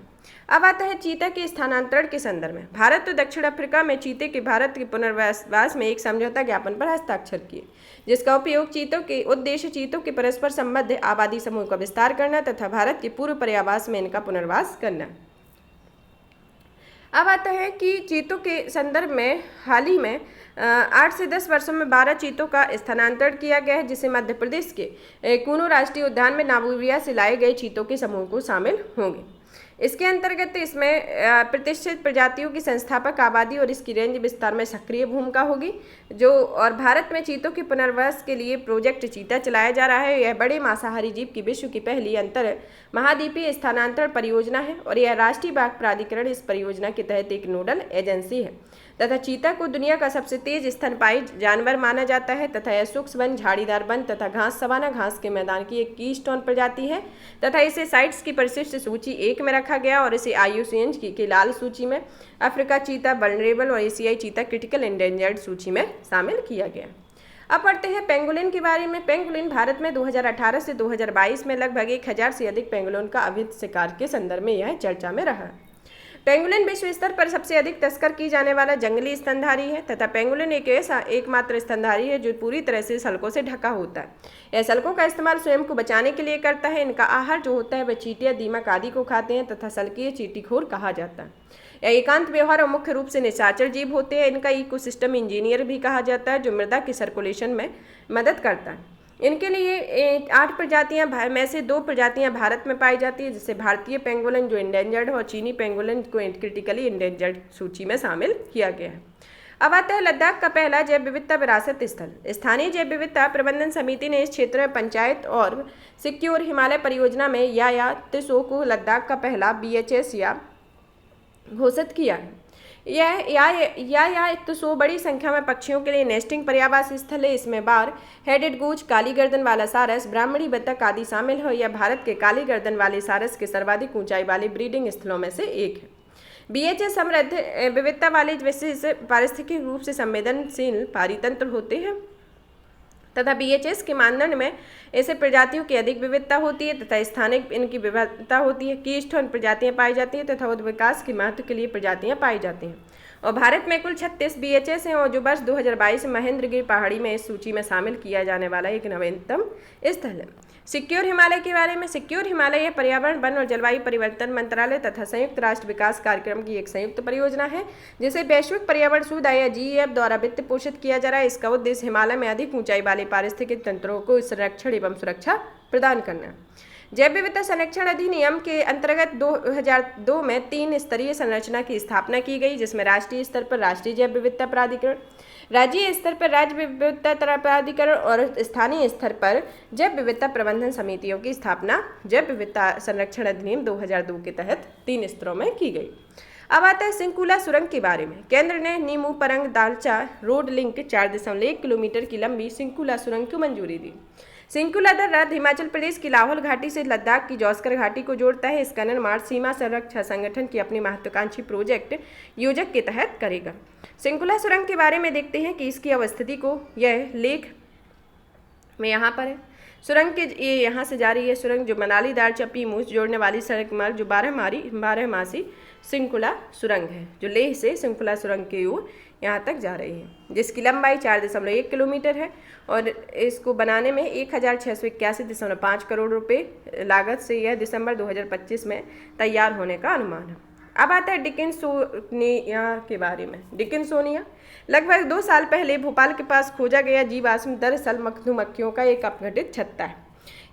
अब आता है चीता के स्थानांतरण के संदर्भ में। भारत और दक्षिण अफ्रीका में चीते के भारत के पुनर्वास में एक समझौता ज्ञापन पर हस्ताक्षर किए जिसका उपयोग चीतों के परस्पर संबद्ध आबादी समूह का विस्तार करना तथा भारत के पूर्व पर्यावास में इनका पुनर्वास करना। अब आता है कि चीतों के संदर्भ में हाल ही में 8 से 10 वर्षों में 12 चीतों का स्थानांतरण किया गया है जिसे मध्य प्रदेश के कूनो राष्ट्रीय उद्यान में नामीबिया से लाए गए चीतों के समूह को शामिल होंगे। इसके अंतर्गत इसमें प्रतिष्ठित प्रजातियों की संस्थापक आबादी और इसकी रेंज विस्तार में सक्रिय भूमिका होगी और भारत में चीतों के पुनर्वास के लिए प्रोजेक्ट चीता चलाया जा रहा है। यह बड़े मांसाहारी जीव की विश्व की पहली अंतर महाद्वीपीय स्थानांतरण परियोजना है और यह राष्ट्रीय बाघ प्राधिकरण इस परियोजना के तहत एक नोडल एजेंसी है तथा चीता को दुनिया का सबसे तेज स्तनपायी जानवर माना जाता है तथा यह सूक्ष्म वन, झाड़ीदार वन तथा घास सवाना घास के मैदान की एक कीस्टोन प्रजाति है तथा इसे साइट्स की परिशिष्ट सूची 1 में रखा गया और इसे IUCN की लाल सूची में, अफ्रीका चीता वल्नरेबल और एशियाई चीता क्रिटिकल एंडेंजर्ड सूची में शामिल किया गया। अब पढ़ते हैं पेंगुलिन के बारे में। पेंगुलिन भारत में 2018 से 2022 में लगभग 1000 से अधिक पेंगुलिन का अवैध शिकार के संदर्भ में यह चर्चा में रहा। पेंगुलिन विश्व स्तर पर सबसे अधिक तस्कर की जाने वाला जंगली स्तनधारी है तथा पेंगुलिन एक ऐसा एकमात्र स्तनधारी है जो पूरी तरह से सल्कों से ढका होता है। यह सल्कों का इस्तेमाल स्वयं को बचाने के लिए करता है। इनका आहार जो होता है वह चींटियां, दीमक आदि को खाते हैं तथा सल्कीय चींटीखोर कहा जाता है। यह एकांत व्यवहार और मुख्य रूप से निशाचर जीव होते हैं। इनका इकोसिस्टम इंजीनियर भी कहा जाता है जो मृदा के सर्कुलेशन में मदद करता है। इनके लिए 8 प्रजातियां में से 2 प्रजातियां भारत में पाई जाती है जिससे भारतीय पेंगुलिन जो इंडेंजर्ड है और चीनी पेंगुलिन को क्रिटिकली इंडेंजर्ड सूची में शामिल किया गया है। अब आता है लद्दाख का पहला जैव विविधता विरासत स्थल। स्थानीय जैव विविधता प्रबंधन समिति ने इस क्षेत्र में पंचायत और सिक्योर हिमालय परियोजना में या त्सो को लद्दाख का पहला BHS या घोषित किया है। यह त्सो बड़ी संख्या में पक्षियों के लिए नेस्टिंग पर्यावास स्थल है। इसमें बार, हेडेड गूज, काली गर्दन वाला सारस, ब्राह्मणी बतख आदि शामिल है। यह भारत के काली गर्दन वाले सारस के सर्वाधिक ऊंचाई वाले ब्रीडिंग स्थलों में से एक है। BHS समृद्ध विविधता वाले विशेष पारिस्थितिक रूप से संवेदनशील पारितंत्र होते हैं तथा BHS के मानदंड में ऐसे प्रजातियों की अधिक विविधता होती है तथा स्थानिक इनकी विविधता होती है। कीस्टोन प्रजातियां पाई जाती हैं तथा विकास के महत्व के लिए प्रजातियां पाई जाती हैं। और भारत में कुल 36 BHS हैं और जो वर्ष 2022 में महेंद्रगिरी पहाड़ी में इस सूची में शामिल किया जाने वाला एक नवीनतम स्थल है। सिक्योर हिमालय के बारे में, सिक्योर हिमालय पर्यावरण, वन और जलवायु परिवर्तन मंत्रालय तथा संयुक्त राष्ट्र विकास कार्यक्रम की एक संयुक्त परियोजना है जिसे वैश्विक पर्यावरण सुविधा या GEF द्वारा वित्त पोषित किया जा रहा है। इसका उद्देश्य हिमालय में अधिक ऊंचाई वाले पारिस्थितिक तंत्रों को संरक्षण एवं सुरक्षा प्रदान करना। जैव विविधता संरक्षण अधिनियम के अंतर्गत 2002 में 3 स्तरीय संरचना की स्थापना की गई, जिसमें राष्ट्रीय स्तर पर राष्ट्रीय जैव विविधता प्राधिकरण, राज्य स्तर पर राज्य विविधता प्राधिकरण और स्थानीय स्तर पर जैव विविधता प्रबंधन समितियों की स्थापना जैव विविधता संरक्षण अधिनियम 2002 के तहत 3 स्तरों में की गई। अब आता है सिंकुला सुरंग के बारे में। केंद्र ने नीमू परंग दालचा रोड लिंक 4.1 किलोमीटर की लंबी सिंकुला सुरंग को मंजूरी दी। सिंकुला दर्रा हिमाचल प्रदेश की लाहौल घाटी से लद्दाख की जौस्कर घाटी को जोड़ता है। इसका निर्माण सीमा संरक्षा संगठन की अपनी महत्वाकांक्षी प्रोजेक्ट योजक के तहत करेगा। सिंकुला सुरंग के बारे में देखते हैं कि इसकी अवस्थिति को यह लेख में यहाँ पर है। सुरंग के ये यहाँ से जा रही है सुरंग जो मनाली दालचा पीमूस जोड़ने वाली सड़क मार्ग जो 12 सिंकुला सुरंग है जो लेह से सिंकुला सुरंग की ओर यहाँ तक जा रही है, जिसकी लंबाई 4.1 किलोमीटर है और इसको बनाने में 1681.5 करोड़ रुपए लागत से यह दिसंबर 2025 में तैयार होने का अनुमान है। अब आता है डिकिंसोनिया के बारे में। डिकिंसोनिया लगभग 2 साल पहले भोपाल के पास खोजा गया जीवाश्म दरअसल मधुमक्खियों का एक अपघटित छत्ता है।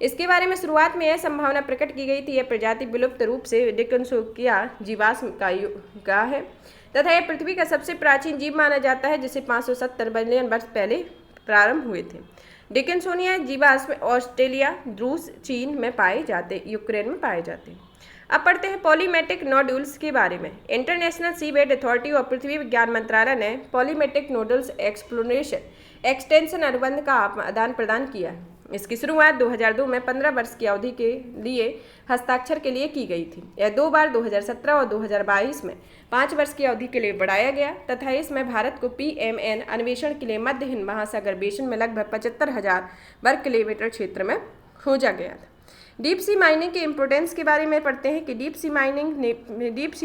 इसके बारे में शुरुआत में यह संभावना प्रकट की गई थी यह प्रजाति विलुप्त रूप से डिकिंसोनिया जीवाश्म का है तथा यह पृथ्वी का सबसे प्राचीन जीव माना जाता है जिसे 570 मिलियन वर्ष पहले प्रारंभ हुए थे। डिकिंसोनिया जीवाश्म ऑस्ट्रेलिया, रूस, चीन में पाए जाते, यूक्रेन में पाए जाते। अब पढ़ते हैं पॉलीमेटिक नोड्यूल्स के बारे में। इंटरनेशनल सीबेड अथॉरिटी और पृथ्वी विज्ञान मंत्रालय ने पॉलीमेटिक नोड्यूल्स एक्सप्लोरेशन एक्सटेंशन अनुबंध का आदान प्रदान किया है। इसकी शुरुआत 2002 में 15 वर्ष की अवधि के लिए हस्ताक्षर के लिए की गई थी। यह 2 बार 2017 और 2022 में 5 वर्ष की अवधि के लिए बढ़ाया गया तथा इसमें भारत को PMN अन्वेषण के लिए मध्य हिंद महासागर बेसिन में लगभग 75,000 वर्ग किलोमीटर क्षेत्र में खोजा गया था। डीप सी माइनिंग के इम्पोर्टेंस के बारे में पढ़ते हैं कि डीप सी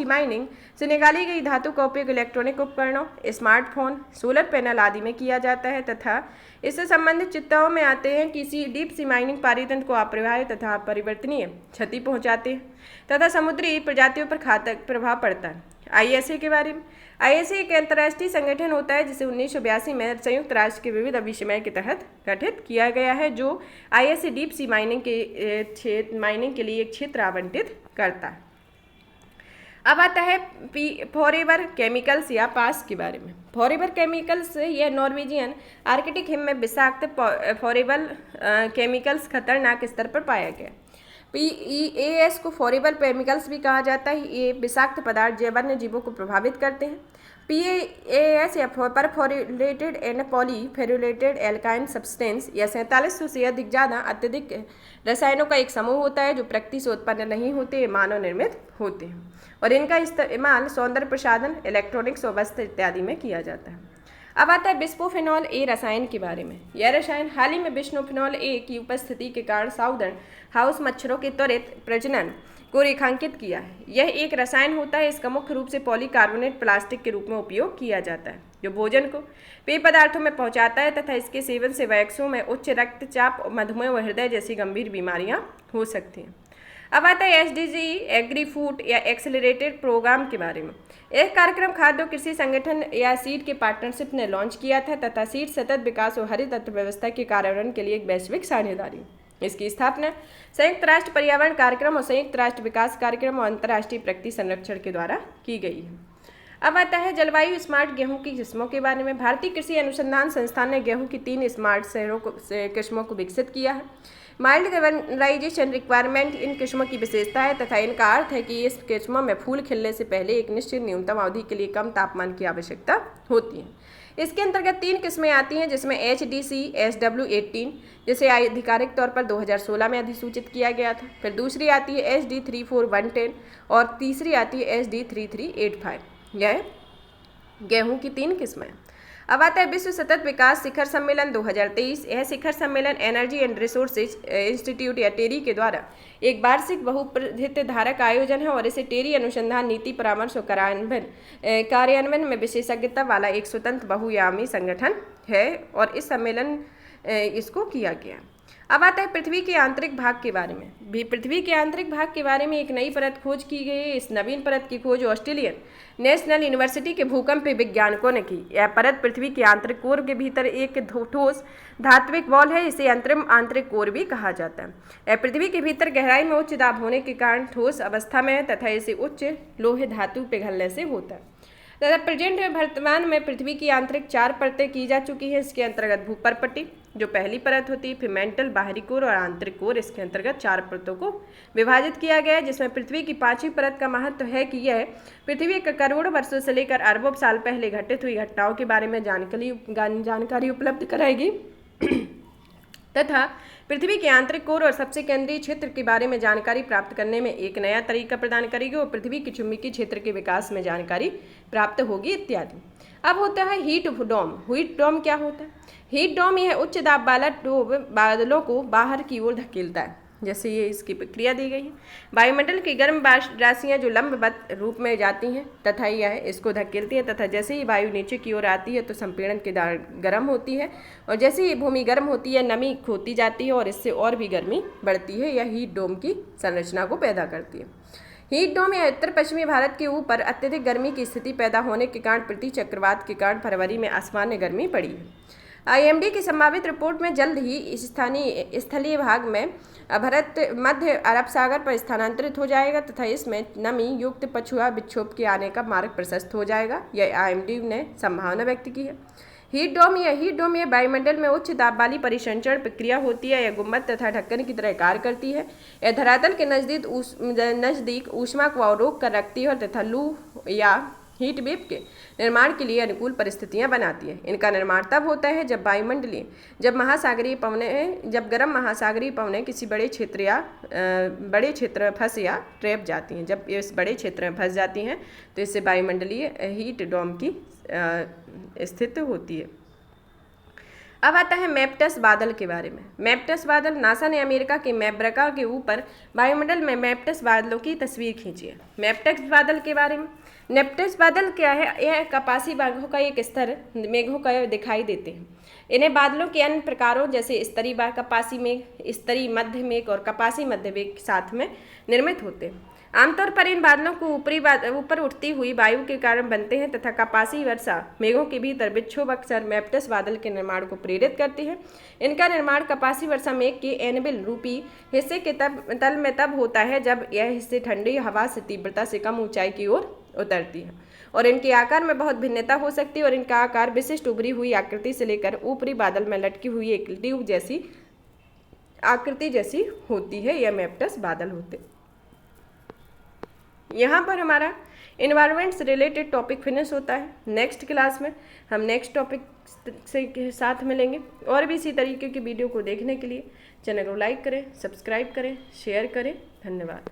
माइनिंग से निकाली गई धातु का उपयोग इलेक्ट्रॉनिक उपकरणों, स्मार्टफोन, सोलर पैनल आदि में किया जाता है तथा इससे संबंधित चिंताओं में आते हैं कि डीप सी माइनिंग पारितंत्र को अपरिहार्य तथा अपरिवर्तनीय क्षति पहुंचाते हैं तथा समुद्री प्रजातियों पर घातक प्रभाव पड़ता है। ISA के बारे में। ISA एक अंतर्राष्ट्रीय संगठन होता है जिसे 1982 में संयुक्त राष्ट्र के विविध विषय के तहत गठित किया गया है जो ISA डीप सी माइनिंग के लिए एक क्षेत्र आवंटित करता है। अब आता है फॉरेवर केमिकल्स या पास के बारे में। फॉरेवर केमिकल्स यह नॉर्वेजियन आर्कटिक हिम में विषाक्त फॉरेबल केमिकल्स खतरनाक स्तर पर पाया गया। PEAS को फॉरेबल केमिकल्स भी कहा जाता है। ये विषाक्त पदार्थ जैव वन्य जीवों को प्रभावित करते हैं। PEAS या परफोरेटेड एंड पॉलीफेरुलेटेड एल्काइन सब्सटेंस या 4700 से अधिक ज़्यादा अत्यधिक रसायनों का एक समूह होता है जो प्रकृति से उत्पन्न नहीं होते, ये मानव निर्मित होते हैं और इनका इस्तेमाल सौंदर्य प्रसाधन, इलेक्ट्रॉनिक्स और वस्त्र इत्यादि में किया जाता है। अब आता है बिस्फोफेनॉल ए रसायन के बारे में। यह रसायन हाल ही में बिस्फोफेनॉल ए की उपस्थिति के कारण साउदर्न हाउस मच्छरों के त्वरित प्रजनन को रेखांकित किया है। यह एक रसायन होता है। इसका मुख्य रूप से पॉलीकार्बोनेट प्लास्टिक के रूप में उपयोग किया जाता है जो भोजन को पेय पदार्थों में पहुंचाता है तथा इसके सेवन से वयस्कों में उच्च रक्तचाप, मधुमेह व हृदय जैसी गंभीर बीमारियां हो सकती हैं। अब आता है SDG एग्री फूड या एक्सेलरेटेड प्रोग्राम के बारे में। यह कार्यक्रम खाद्य और कृषि संगठन या सीड के पार्टनरशिप ने लॉन्च किया था तथा सीड सतत विकास और हरित अर्थव्यवस्था के कार्यान्वयन के लिए एक वैश्विक साझेदारी। इसकी स्थापना संयुक्त राष्ट्र पर्यावरण कार्यक्रम और संयुक्त राष्ट्र विकास कार्यक्रम और अंतर्राष्ट्रीय प्रकृति संरक्षण के द्वारा की गई है। अब आता है जलवायु स्मार्ट गेहूं की किस्मों के बारे में। भारतीय कृषि अनुसंधान संस्थान ने गेहूं की 3 स्मार्ट किस्मों को विकसित किया है। माइल्ड कैवर्नाइजेशन रिक्वायरमेंट इन किस्मों की विशेषता है तथा इनका अर्थ है कि इस किस्मों में फूल खिलने से पहले एक निश्चित न्यूनतम अवधि के लिए कम तापमान की आवश्यकता होती है। इसके अंतर्गत 3 किस्में आती हैं जिसमें HDC SW18 जिसे आधिकारिक तौर पर 2016 में अधिसूचित किया गया था। फिर दूसरी आती है HD34110 और तीसरी आती है HD3385। यह गेहूं की 3 किस्में। अब आता है विश्व सतत विकास शिखर सम्मेलन 2023। यह शिखर सम्मेलन एनर्जी एंड रिसोर्सेज इंस्टीट्यूट या टेरी के द्वारा एक वार्षिक बहुप्रथित धारक आयोजन है और इसे टेरी अनुसंधान नीति परामर्श और कार्यान्वयन में विशेषज्ञता वाला एक स्वतंत्र बहुआयामी संगठन है और इस सम्मेलन इसको किया गया। अब आता है पृथ्वी के आंतरिक भाग के बारे में। भी पृथ्वी के आंतरिक भाग के बारे में एक नई परत खोज की गई है। इस नवीन परत की खोज ऑस्ट्रेलियन नेशनल यूनिवर्सिटी के भूकंप वैज्ञानिकों ने की। यह परत पृथ्वी के आंतरिक कोर के भीतर एक ठोस धात्विक वॉल है। इसे अंतरिम आंतरिक कोर भी कहा जाता है। यह पृथ्वी के भीतर गहराई में उच्च दाब होने के कारण ठोस अवस्था में है तथा इसे उच्च लोहे धातु पिघलने से होता है। तथा प्रेजेंट में वर्तमान में पृथ्वी की आंतरिक 4 परतें की जा चुकी है। इसके अंतर्गत भूपर्पट्टी जो पहली परत होती है, फिर मेंटल बाहरी कोर और आंतरिक कोर। इसके अंतर्गत 4 परतों को विभाजित किया गया है, जिसमें पृथ्वी की 5वीं परत का महत्व है कि यह पृथ्वी के करोड़ों वर्षों से लेकर अरबों साल पहले घटित हुई घटनाओं के बारे में जानकारी उपलब्ध कराएगी तथा पृथ्वी के आंतरिक कोर और सबसे केंद्रीय क्षेत्र के बारे में जानकारी प्राप्त करने में एक नया तरीका प्रदान करेगी और पृथ्वी के चुंबकीय क्षेत्र के विकास में जानकारी प्राप्त होगी इत्यादि। अब होता है हीट डोम। हीट डोम क्या होता है? हीट डोम यह उच्च दाब वाला डोम बादलों को बाहर की ओर धकेलता है, जैसे ये इसकी प्रक्रिया दी गई है। वायुमंडल की गर्म राशियाँ जो लंबवत रूप में जाती हैं तथा यह इसको धकेलती हैं तथा जैसे ही वायु नीचे की ओर आती है तो संपीड़न के दौरान गर्म होती है और जैसे ही भूमि गर्म होती है नमी खोती जाती है और इससे और भी गर्मी बढ़ती है। यह हीट डोम की संरचना को पैदा करती है। हीट डोम या उत्तर पश्चिमी भारत के ऊपर अत्यधिक गर्मी की स्थिति पैदा होने के कारण प्रति चक्रवात के कारण फरवरी में असामान्य गर्मी पड़ी है। IMD की संभावित रिपोर्ट में जल्द ही स्थलीय भाग में भारत मध्य अरब सागर पर स्थानांतरित हो जाएगा तथा इसमें नमी युक्त पछुआ विक्षोभ के आने का मार्ग प्रशस्त हो जाएगा। यह IMD ने संभावना व्यक्त की है। हीट डोम या वायुमंडल में उच्च दाब वाली परिसंचरण प्रक्रिया होती है। यह गुंबद तथा ढक्कन की तरह कार्य करती है। यह धरातल के नज़दीक ऊष्मा को रोक कर रखती है तथा लू या हीट वेव के निर्माण के लिए अनुकूल परिस्थितियां बनाती है। इनका निर्माण तब होता है जब जब गर्म महासागरीय पवनें किसी बड़े क्षेत्र में फंस या ट्रैप जाती हैं। जब इस बड़े क्षेत्र में फंस जाती हैं तो इससे वायुमंडलीय हीट डोम की स्थिति होती है। अब आता है मेप्टस बादल के बारे में। मेप्टस बादल, नासा ने अमेरिका के मैब्रका के ऊपर वायुमंडल में मेप्टस बादलों की तस्वीर खींची है। मेप्टस बादल के बारे में, मेप्टस बादल क्या है? यह कपासी मेघों का एक स्तर मेघों का दिखाई देते हैं। इन्हें बादलों के अन्य प्रकारों जैसे स्तरीय कपासी मेघ, स्तरीय मध्य मेघ और कपासी मध्य मेघ के साथ में निर्मित होते हैं। आमतौर पर इन बादलों को ऊपर उठती हुई वायु के कारण बनते हैं तथा कपासी वर्षा मेघों के भीतर विक्षोभ अक्सर मेप्टस बादल के निर्माण को प्रेरित करती है। इनका निर्माण कपासी वर्षा मेघ के एनबिल रूपी हिस्से के तल में तब होता है जब यह हिस्से ठंडी हवा से तीव्रता से कम ऊंचाई की ओर उतरती है और इनके आकार में बहुत भिन्नता हो सकती है और इनका आकार विशिष्ट उभरी हुई आकृति से लेकर ऊपरी बादल में लटकी हुई एक ट्यूब जैसी आकृति जैसी होती है। यह मेप्टस बादल होते। यहाँ पर हमारा इन्वायरमेंट से रिलेटेड टॉपिक फिनिश होता है। नेक्स्ट क्लास में हम नेक्स्ट टॉपिक के साथ मिलेंगे और भी इसी तरीके की वीडियो को देखने के लिए चैनल को लाइक करें, सब्सक्राइब करें, शेयर करें। धन्यवाद।